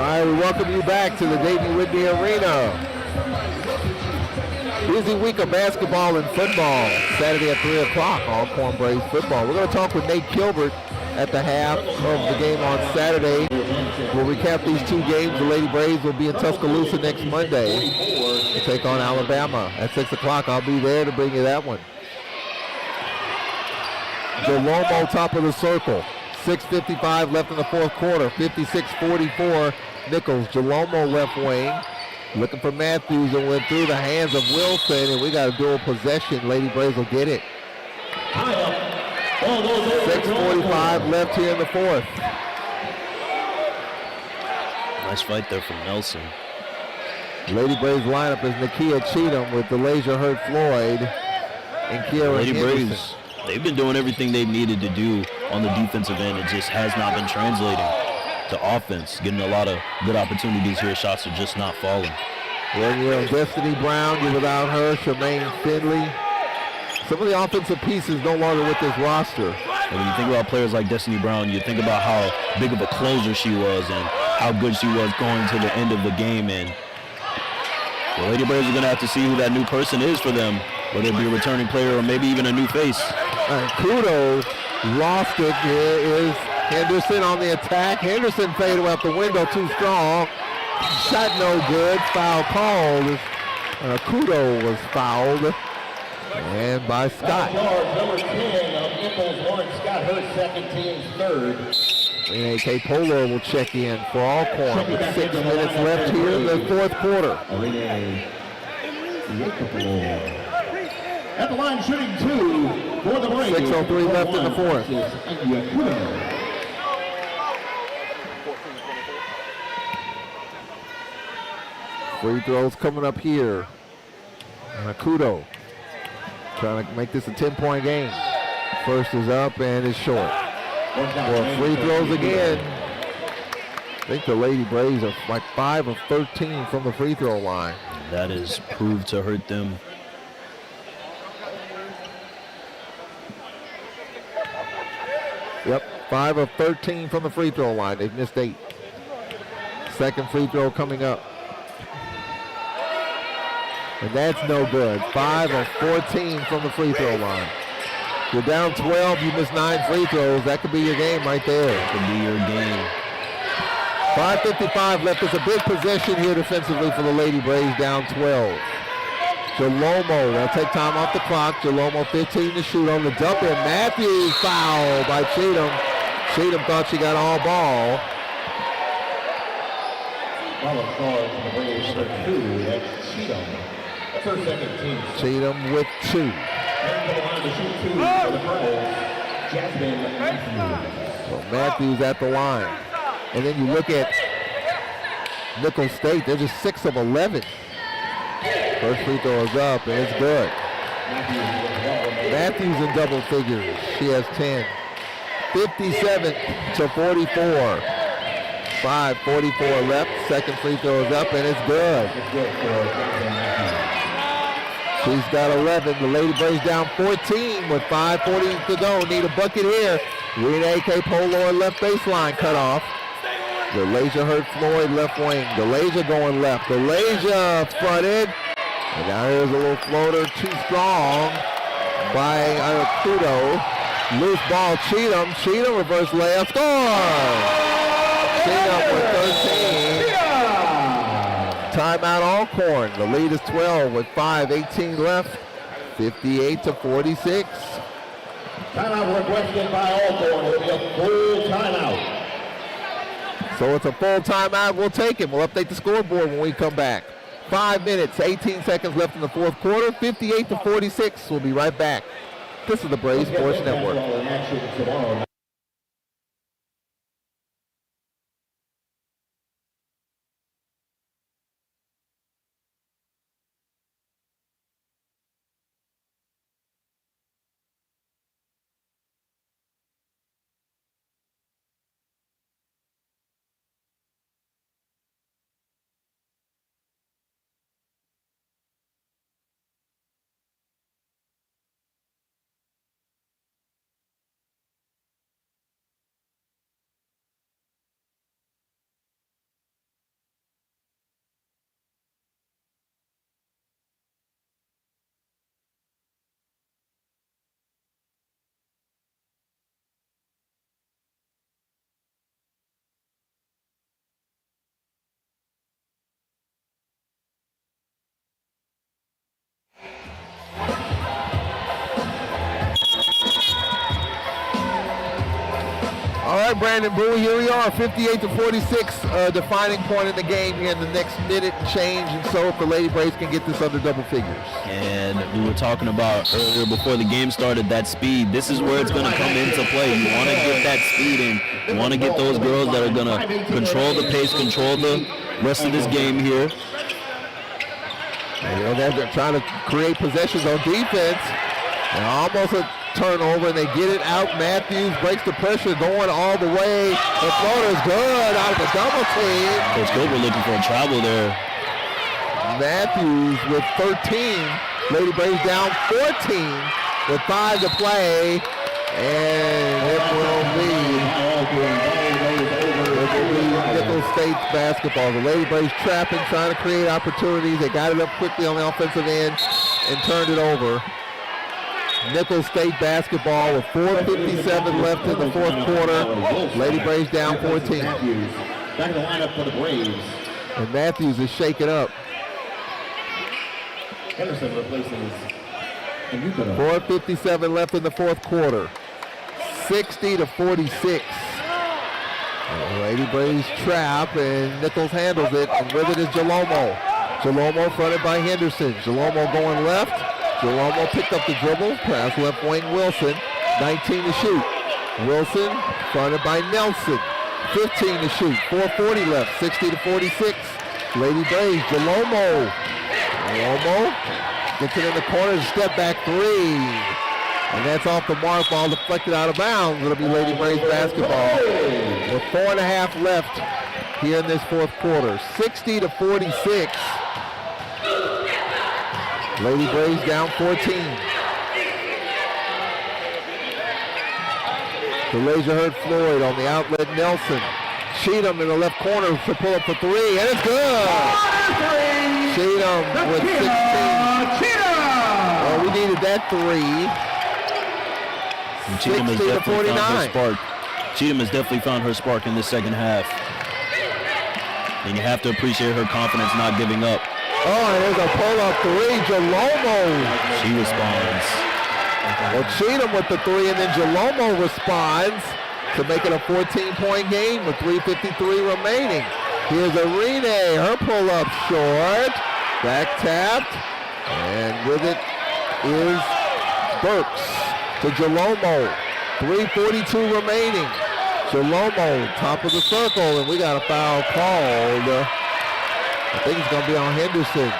All right, we welcome you back to the Davey Whitney Arena. Busy week of basketball and football. Saturday at 3 o'clock, Alcorn Braves football. We're going to talk with Nate Kilbert at the half of the game on Saturday. We'll recap these two games. The Lady Braves will be in Tuscaloosa next Monday to take on Alabama at 6 o'clock. I'll be there to bring you that one. Delomo top of the circle. 6:55 left in the fourth quarter. 56-44. Nichols. Delomo left wing. Looking for Matthews and went through the hands of Wilson, and we got a dual possession. Lady Braves will get it. 6:45 left here in the fourth. Nice fight there from Nelson. Lady Braves lineup is Nakia Cheatham with DeLasia Hurt Floyd and Kiera Lady Henderson. Braves, they've been doing everything they've needed to do on the defensive end. It just has not been translating to offense. Getting a lot of good opportunities here. Shots are just not falling. Well, you know, Destiny Brown, you're without her. Charmaine Finley. Some of the offensive pieces no longer with this roster. And when you think about players like Destiny Brown, you think about how big of a closer she was and how good she was going to the end of the game. And the Lady Braves are going to have to see who that new person is for them, whether it be a returning player or maybe even a new face. Kudo lost it. Here is Henderson on the attack. Henderson faded out the window too strong. Shot no good. Foul called. Kudo was fouled. And by Scott. Number 10 of Nichols, Lawrence Scott, her second, team's third. And AK Polo will check in for Alcorn with 6 minutes left here in the fourth quarter. At the line shooting 2 for the Braves. 6:03 left in the fourth. Free throws coming up here. And Kudo trying to make this a 10-point game. First is up and is short. Well, free throws again. I think the Lady Braves are like 5 of 13 from the free throw line. That is proved to hurt them. Yep, 5 of 13 from the free throw line. They've missed 8. Second free throw coming up. And that's no good. 5 of 14 from the free throw line. You're down 12, you miss 9 free throws. That could be your game right there. That could be your game. 5:55 left. It's a big possession here defensively for the Lady Braves, down 12. Delomo, they'll take time off the clock. Delomo 15 to shoot on the dump in. Matthews foul by Cheatham. Cheatham thought she got all ball. The Braves for 2, that's Cheatham. That's her second team. Cheatham with 2. And to the line to shoot 2 for the Braves, Jasmine Matthews. So Matthews at the line. And then you look at Nicholls State, they're just 6 of 11. First free throw is up, and it's good. Matthews in double figures. She has 10. 57 to 44. 5:44 left. Second free throw is up, and it's good. She's got 11. The Lady Braves down 14 with 5:40 to go. Need a bucket here. Rena A.K. Polo left baseline cut off. DeLasia hurt Floyd left wing. DeLasia going left. DeLasia fronted. And now here's a little floater. Too strong by Kudo. Loose ball. Cheatham. Cheatham reverse layup. Score! Cheatham with 13. Timeout Alcorn. The lead is 12 with 5:18 left. 58 to 46. Timeout requested by Alcorn. It will be a full timeout. So it's a full timeout. We'll take it. We'll update the scoreboard when we come back. 5 minutes, 18 seconds left in the fourth quarter. 58 to 46. We'll be right back. This is the Braves Sports Network. All right, Brandon Bowie, here we are, 58 to 46, defining point in the game here in the next minute and change. And so if the Lady Braves can get this under double figures. And we were talking about earlier before the game started, that speed. This is where it's going to come into play. You want to get that speed in. You want to get those girls that are going to control the pace, control the rest of this game here. You know, they're trying to create possessions on defense. And almost a turnover, and they get it out. Matthews breaks the pressure, going all the way. The floater's good out of the double team. Coach Gilbert looking for a travel there. Matthews with 13. Lady Braves down 14 with 5 to play. And it will be Nicholls State basketball. The Lady Braves trapping, trying to create opportunities. They got it up quickly on the offensive end and turned it over. Nicholls State basketball with 4:57 left in the fourth quarter. Lady Braves down 14. Back in the lineup for the Braves. And Matthews is shaken up. Henderson replaces. 4:57 left in the fourth quarter. 60 to 46. Lady Braves trap, and Nicholls handles it, and with it is Jalomo. Jalomo fronted by Henderson. Jalomo going left. Jalomo picked up the dribble, pass left wing Wilson, 19 to shoot. Wilson fronted by Nelson, 15 to shoot, 4:40 left, 60 to 46. Lady Braves, Jalomo. Jalomo gets it in the corner, step back three. And that's off the mark, ball deflected out of bounds. It'll be Lady Braves basketball. With 4.5 left here in this fourth quarter, 60 to 46. Lady Braves down 14. DeLasia hurt Floyd on the outlet. Nelson. Cheatham in the left corner to pull up for three, and it's good. Cheatham with 16. Oh, we needed that three. 60 to 49. Cheatham has definitely found her spark in the second half. And you have to appreciate her confidence not giving up. Oh, and there's a pull-up three. Jalomo. She responds. Well, Cheatham with the three, and then Jalomo responds to make it a 14-point game with 3:53 remaining. Here's Arene. Her pull-up short. Back tapped. And with it is Burks to Jalomo. 3:42 remaining. Shalomo, top of the circle, and we got a foul called. I think it's going to be on Henderson.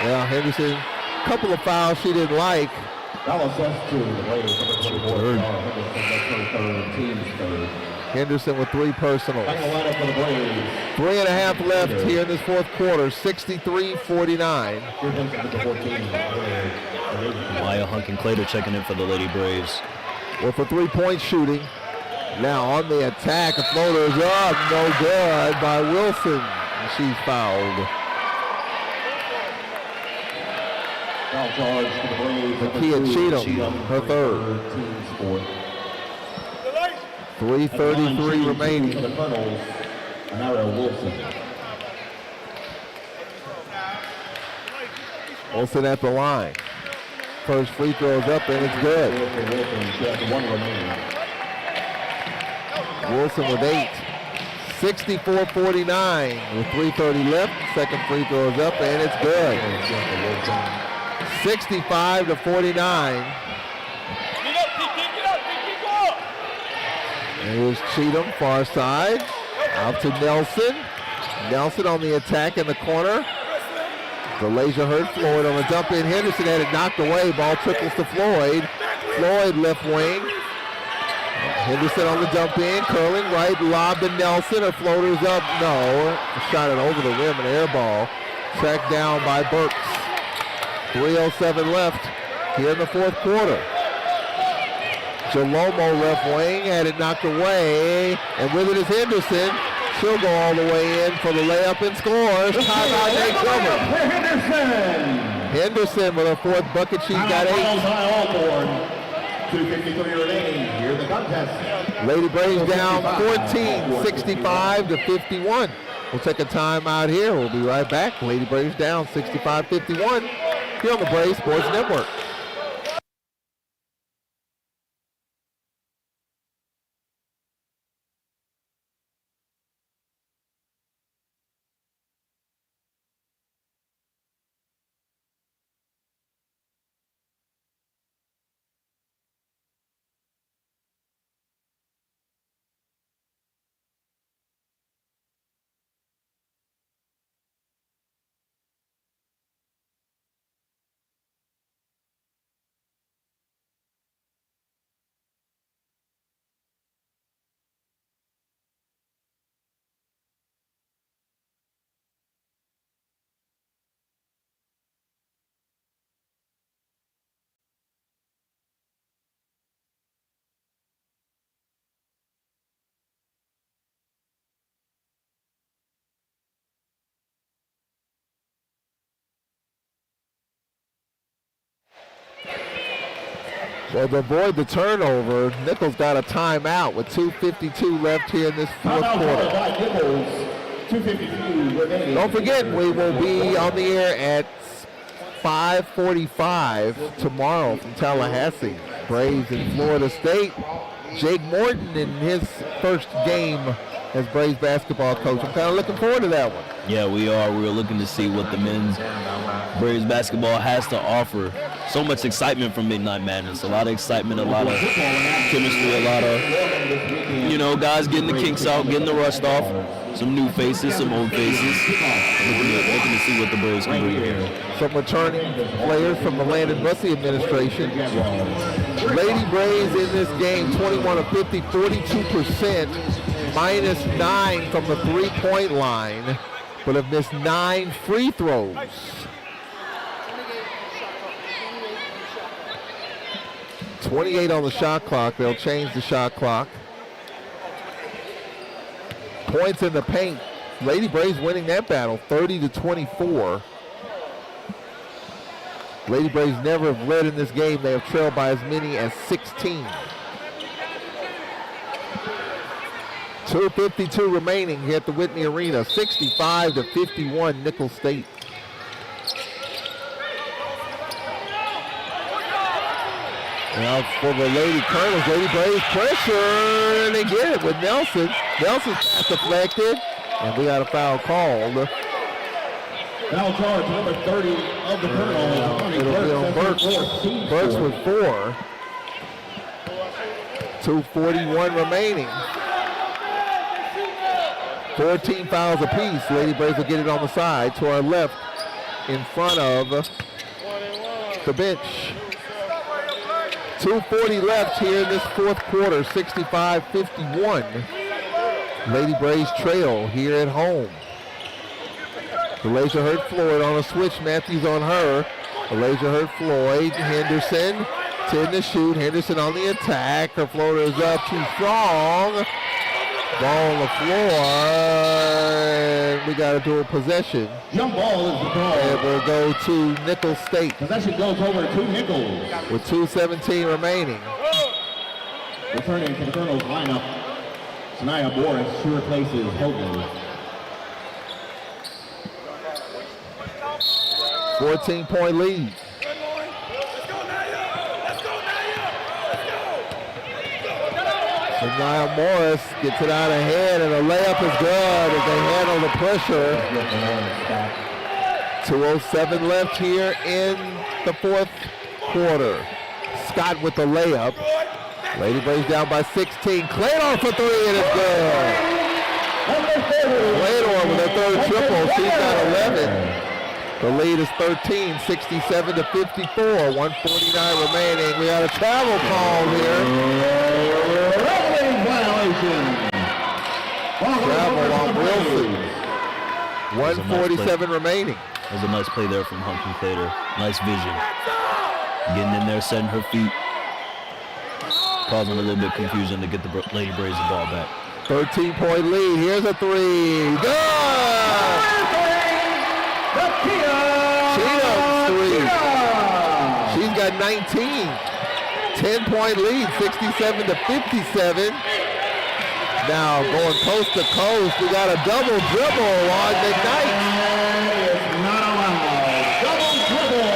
Yeah, Henderson. A couple of fouls she didn't like. Foul assessed to the Raiders, number 24, Henderson, team's third. Henderson with 3 personals. Final lineup for the Braves. 3.5 left here in this fourth quarter, 63-49. Here's Henderson with the 14. Maya Hunk and Clater checking in for the Lady Braves. Well, for 3-point shooting. Now on the attack, a floater is up, no good by Wilson. And she's fouled. Foul charge to the Braves. Kia Cheatham, her third. Team's fourth. 3:33 remaining. For the Colonels, Anara Wilson. Wilson at the line. First free throw is up and it's good. Wilson, she has 1 remaining. Wilson with 8. 64-49 with 3:30 left. Second free throw is up and it's good. 65-49. Here's Cheatham, far side. Out to Nelson. Nelson on the attack in the corner. DeLasia hurt Floyd on the dump in. Henderson had it knocked away. Ball trickles to Floyd. Floyd left wing. Henderson on the dump in. Curling right. Lob to Nelson. Her floater's up. No. Shot it over the rim. An air ball. Tracked down by Burks. 3:07 left here in the fourth quarter. Jalomo left wing, had it knocked away, and with it is Henderson. She'll go all the way in for the layup and scores. Timeout, Nate Gilbert. Henderson with her fourth bucket. She's got 8. All board. 2:53 remaining. Here the contest. Lady Braves down 14, 65-51. We'll take a timeout here. We'll be right back. Lady Braves down 65-51 here on the Braves Sports Network. Well, to avoid the turnover, Nichols got a timeout with 2:52 left here in this fourth quarter. 2:52 remaining. Don't forget, we will be on the air at 5:45 tomorrow from Tallahassee. Braves in Florida State. Jake Morton in his first game as Braves basketball coach. I'm kind of looking forward to that one. Yeah, we are. We're looking to see what the men's Braves basketball has to offer. So much excitement from Midnight Madness. A lot of excitement, a lot of chemistry, a lot of, guys getting the kinks out, getting the rust off. Some new faces, some old faces. Looking to see what the Braves can bring here. Some returning players from the Landon Bussey administration. Lady Braves in this game, 21 of 50, 42%, -9 from the three-point line, but have missed 9 free throws. 28 on the shot clock. They'll change the shot clock. Points in the paint. Lady Braves winning that battle, 30-24. Lady Braves never have led in this game. They have trailed by as many as 16. 2:52 remaining here at the Whitney Arena. 65-51, Nicholls State. Now for the Lady Colonels, Lady Braves pressure, and they get it with Nelson. Nelson's pass deflected, and we got a foul called. Foul charge, number 30 of the Colonels. It'll be on Burks. Burks with 4. 2:41 remaining. 14 fouls apiece. Lady Braves will get it on the side to our left in front of the bench. 2:40 left here in this fourth quarter, 65-51. Lady Braves trail here at home. Elijah Hurt Floyd on a switch. Matthews on her. Elijah Hurt Floyd. Henderson 10 to shoot. Henderson on the attack. Her floater is up too strong. Ball on the floor. And we got a dual possession. Jump ball is the call. It will go to Nichols State Possession goes over to Nichols. with 2:17 remaining. Returning to the Colonel's lineup, Sanaya Morris, who replaces Hogan. 14-point lead. Sanaya Morris gets it out ahead, and the layup is good as they handle the pressure. 2:07 left here in the fourth quarter. Scott with the layup. Lady Braves down by 16. Claytor for three, and it's good. Claytor with her third triple. She's got 11. The lead is 13, 67-54. 1:49 remaining. We got a travel call here. Travel on Wilson. 1:47 remaining. That was a nice play there from Humphrey Clater. Nice vision. Getting in there, setting her feet. Causing a little bit of confusion to get the Lady Braves the ball back. 13-point lead. Here's a three. Good! Cheetah's three. She's got 19. 10-point lead, 67-57. Now going coast to coast, we got a double dribble on McKnight. Not allowed. Double dribble.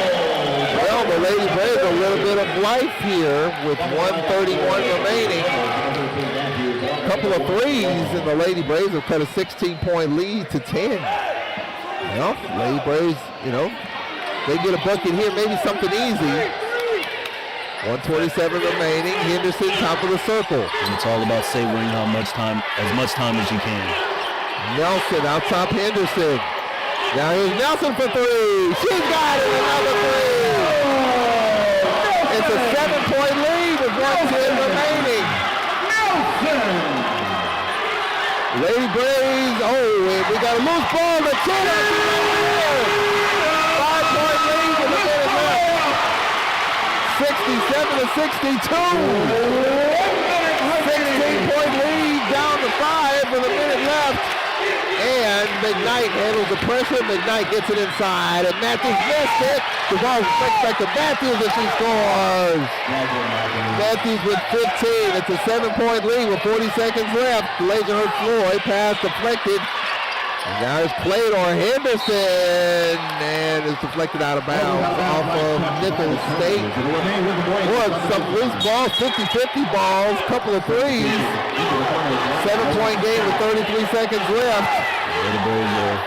Well, the Lady Braves a little bit of life here with 1:31 remaining. A couple of threes, and the Lady Braves have cut a 16-point lead to 10. Well, Lady Braves, they get a bucket here, maybe something easy. 1:27 remaining. Henderson, top of the circle. And it's all about savoring as much time as you can. Nelson out top Henderson. Now here's Nelson for three. She's got it, another three. It's a 7-point lead with 1:10 remaining. Nelson. Lady Braves, and we got a loose ball to Cheetah. 5-point lead with a minute left. 67-62. 16-point lead down to 5 with a minute left. And McKnight handles the pressure. McKnight gets it inside, and Matthews missed it. The ball flips back to Matthews, and she scores. Matthews with 15. It's a 7-point lead with 40 seconds left. Laser Hurt Floyd pass deflected. And now it's Claytor Henderson, and it's deflected out of bounds off of Nichols State. Boy, some loose balls, 50-50 balls, couple of threes. 7-point game with 33 seconds left. The Braves are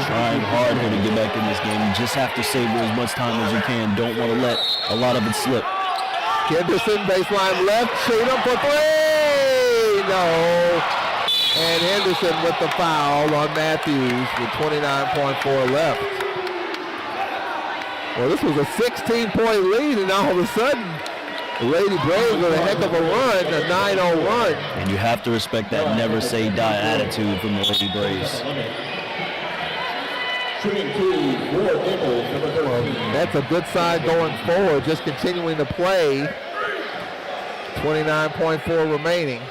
trying hard here to get back in this game. You just have to savor as much time as you can. Don't want to let a lot of it slip. Henderson, baseline left, shoot him for three. No. And Henderson with the foul on Matthews with 29.4 left. Well, this was a 16-point lead, and all of a sudden, the Lady Braves with a heck of a run, a 9-0 run. And you have to respect that never say die attitude from the Lady Braves. Shooting two for Nichols, number 13. That's a good sign going forward, just continuing to play. 29.4 remaining.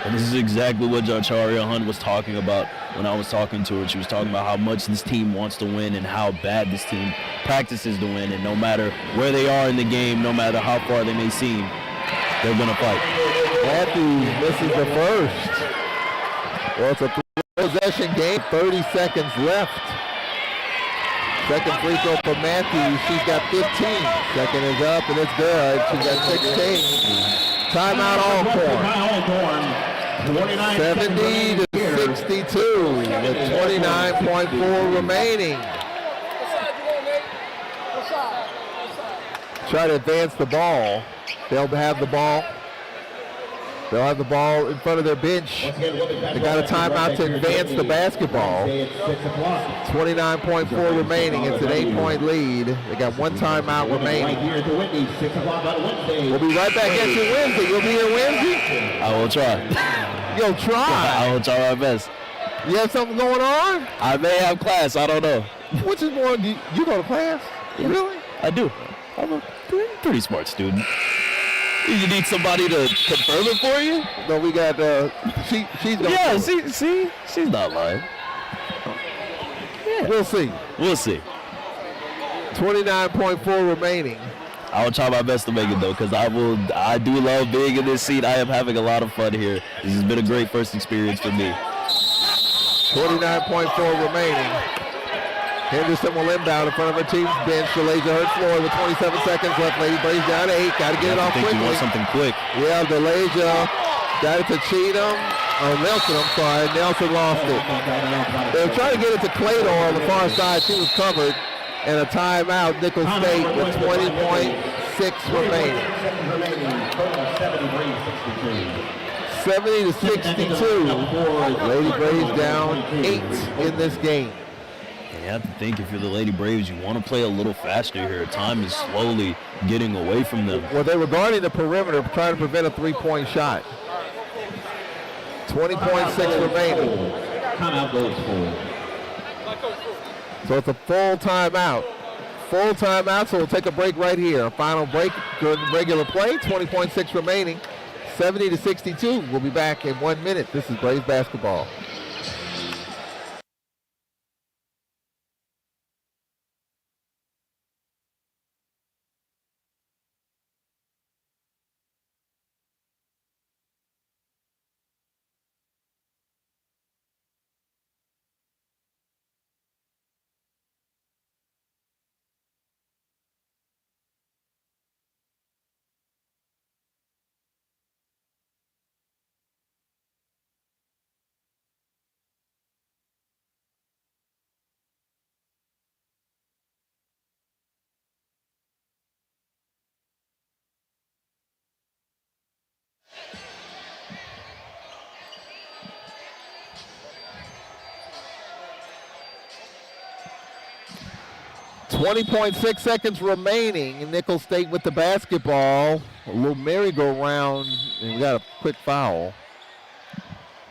And this is exactly what Jarcharia Hunt was talking about when I was talking to her. She was talking about how much this team wants to win and how bad this team practices to win. And no matter where they are in the game, no matter how far they may seem, they're going to fight. Matthews misses the first. Well, it's a possession game, 30 seconds left. Second free throw for Matthews. She's got 15. Second is up, and it's good. She's got 16. Timeout Alcorn. 70-62 with 29.4 remaining. Try to advance the ball. They'll have the ball. They'll have the ball in front of their bench. They got a timeout to advance the basketball. 29.4 remaining. It's an 8-point lead. They got one timeout remaining. We'll be right back at you Wednesday. You'll be here Wednesday? I will try. You'll try? I will try my best. You have something going on? I may have class. I don't know. Which is more, you go to class? Yeah. Really? I do. I'm a pretty smart student. You need somebody to confirm it for you? No, we got, she's going to. Yeah, she's not lying. Yeah. We'll see. We'll see. 29.4 remaining. I will try my best to make it though, because I do love being in this seat. I am having a lot of fun here. This has been a great first experience for me. 29.4 remaining. Henderson will inbound in front of her team's bench. DeLasia hurt floor with 27 seconds left. Lady Braves down to 8. Got to get it off quickly. You want something quick. Yeah, DeLasia got it to Cheatham. Oh, Nelson, I'm sorry. Nelson lost it. They were trying to get it to Claydor on the far side. She was covered. And a timeout, Nicholls State with 20.6 remaining. 70 to 62. Lady Braves down 8 in this game. You have to think if you're the Lady Braves, you want to play a little faster here. Time is slowly getting away from them. Well, they were guarding the perimeter, trying to prevent a three-point shot. 20.6 remaining. Timeout goes for. So it's a full timeout. Full timeout, so we'll take a break right here. A final break during the regular play. 20.6 remaining. 70 to 62. We'll be back in 1 minute. This is Braves basketball. .6 seconds remaining. Nicholls State with the basketball. A little merry-go-round, and we got a quick foul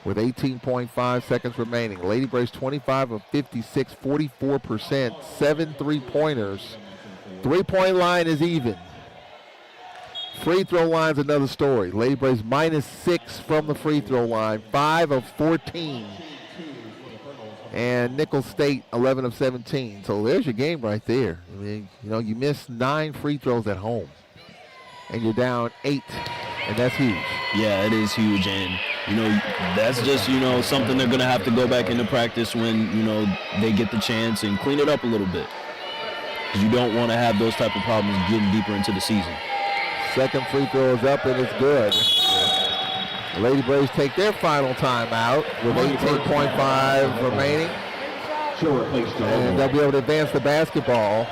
with 18.5 seconds remaining. Lady Braves 25 of 56, 44%, 7 3-pointers. Three-point line is even. Free throw line's another story. Lady Braves -6 from the free throw line, 5 of 14. And Nicholls State 11 of 17. So there's your game right there. I mean, you know, you missed 9 free throws at home, and you're down 8, and that's huge. Yeah, it is huge, and you know that's just something they're gonna have to go back into practice when they get the chance and clean it up a little bit. You don't want to have those type of problems getting deeper into the season. Second free throw is up, and it's good. The Lady Braves take their final timeout with 18.5 remaining. And they'll be able to advance the basketball.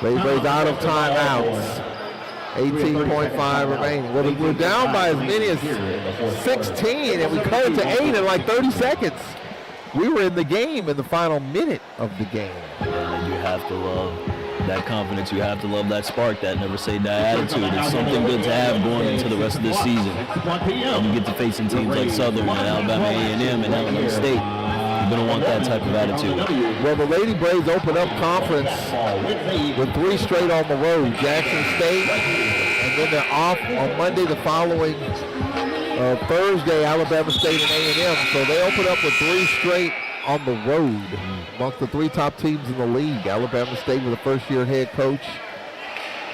Lady Braves out of timeouts. 18.5 remaining. Well, we're down by as many as 16, and we cut it to 8 in like 30 seconds. We were in the game in the final minute of the game. And you have to love that confidence. You have to love that spark, that never say die attitude. It's something good to have going into the rest of this season. And you get to facing teams like Southern and Alabama A&M and Illinois State. You're going to want that type of attitude. Well, the Lady Braves open up conference with 3 straight on the road. Jackson State, and then they're off on Monday the following Thursday, Alabama State and A&M. So they open up with 3 straight on the road amongst the 3 top teams in the league. Alabama State with a first-year head coach,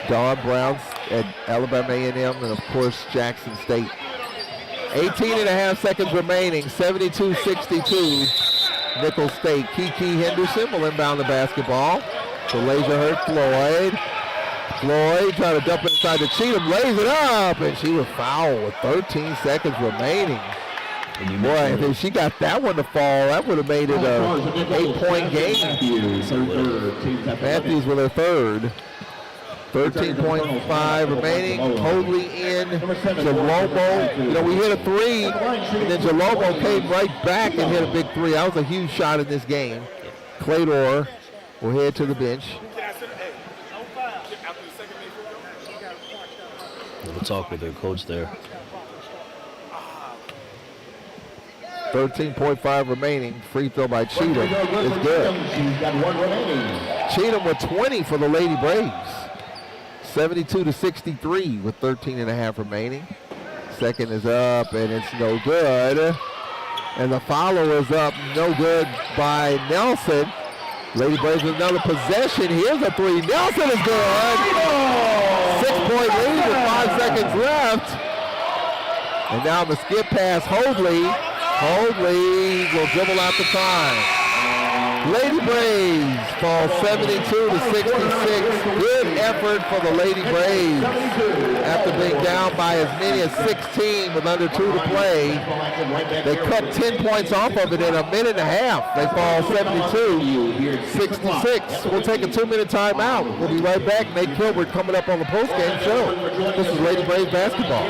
Don Brown at Alabama A&M, and of course Jackson State. 18.5 seconds remaining, 72-62. Nicholls State. Kiki Henderson will inbound the basketball. So Laser hurt Floyd. Floyd trying to dump it inside the Cheatham, lays it up, and she was fouled with 13 seconds remaining. Boy, if she got that one to fall, that would have made it a 8-point game. Matthews with her third. 13.5 remaining. Hoadley in. Jalomo. You know, we hit a three, and then Jalomo came right back and hit a big three. That was a huge shot in this game. Claytor will head to the bench. We'll talk with their coach there. 13.5 remaining. Free throw by Cheatham is good. Cheatham with 20 for the Lady Braves. 72-63 with 13.5 remaining. Second is up, and it's no good. And the follow is up, no good by Nelson. Lady Braves with another possession. Here's a three. Nelson is good. 6-point lead with 5 seconds left. And now the skip pass, Hoadley. Hoadley will dribble out the time. Lady Braves fall 72-66. Good effort for the Lady Braves. After being down by as many as 16 with under 2 to play, they cut 10 points off of it in a minute and a half. They fall 72-66. We'll take a 2-minute timeout. We'll be right back. Nate Kilbert coming up on the postgame show. This is Lady Braves basketball.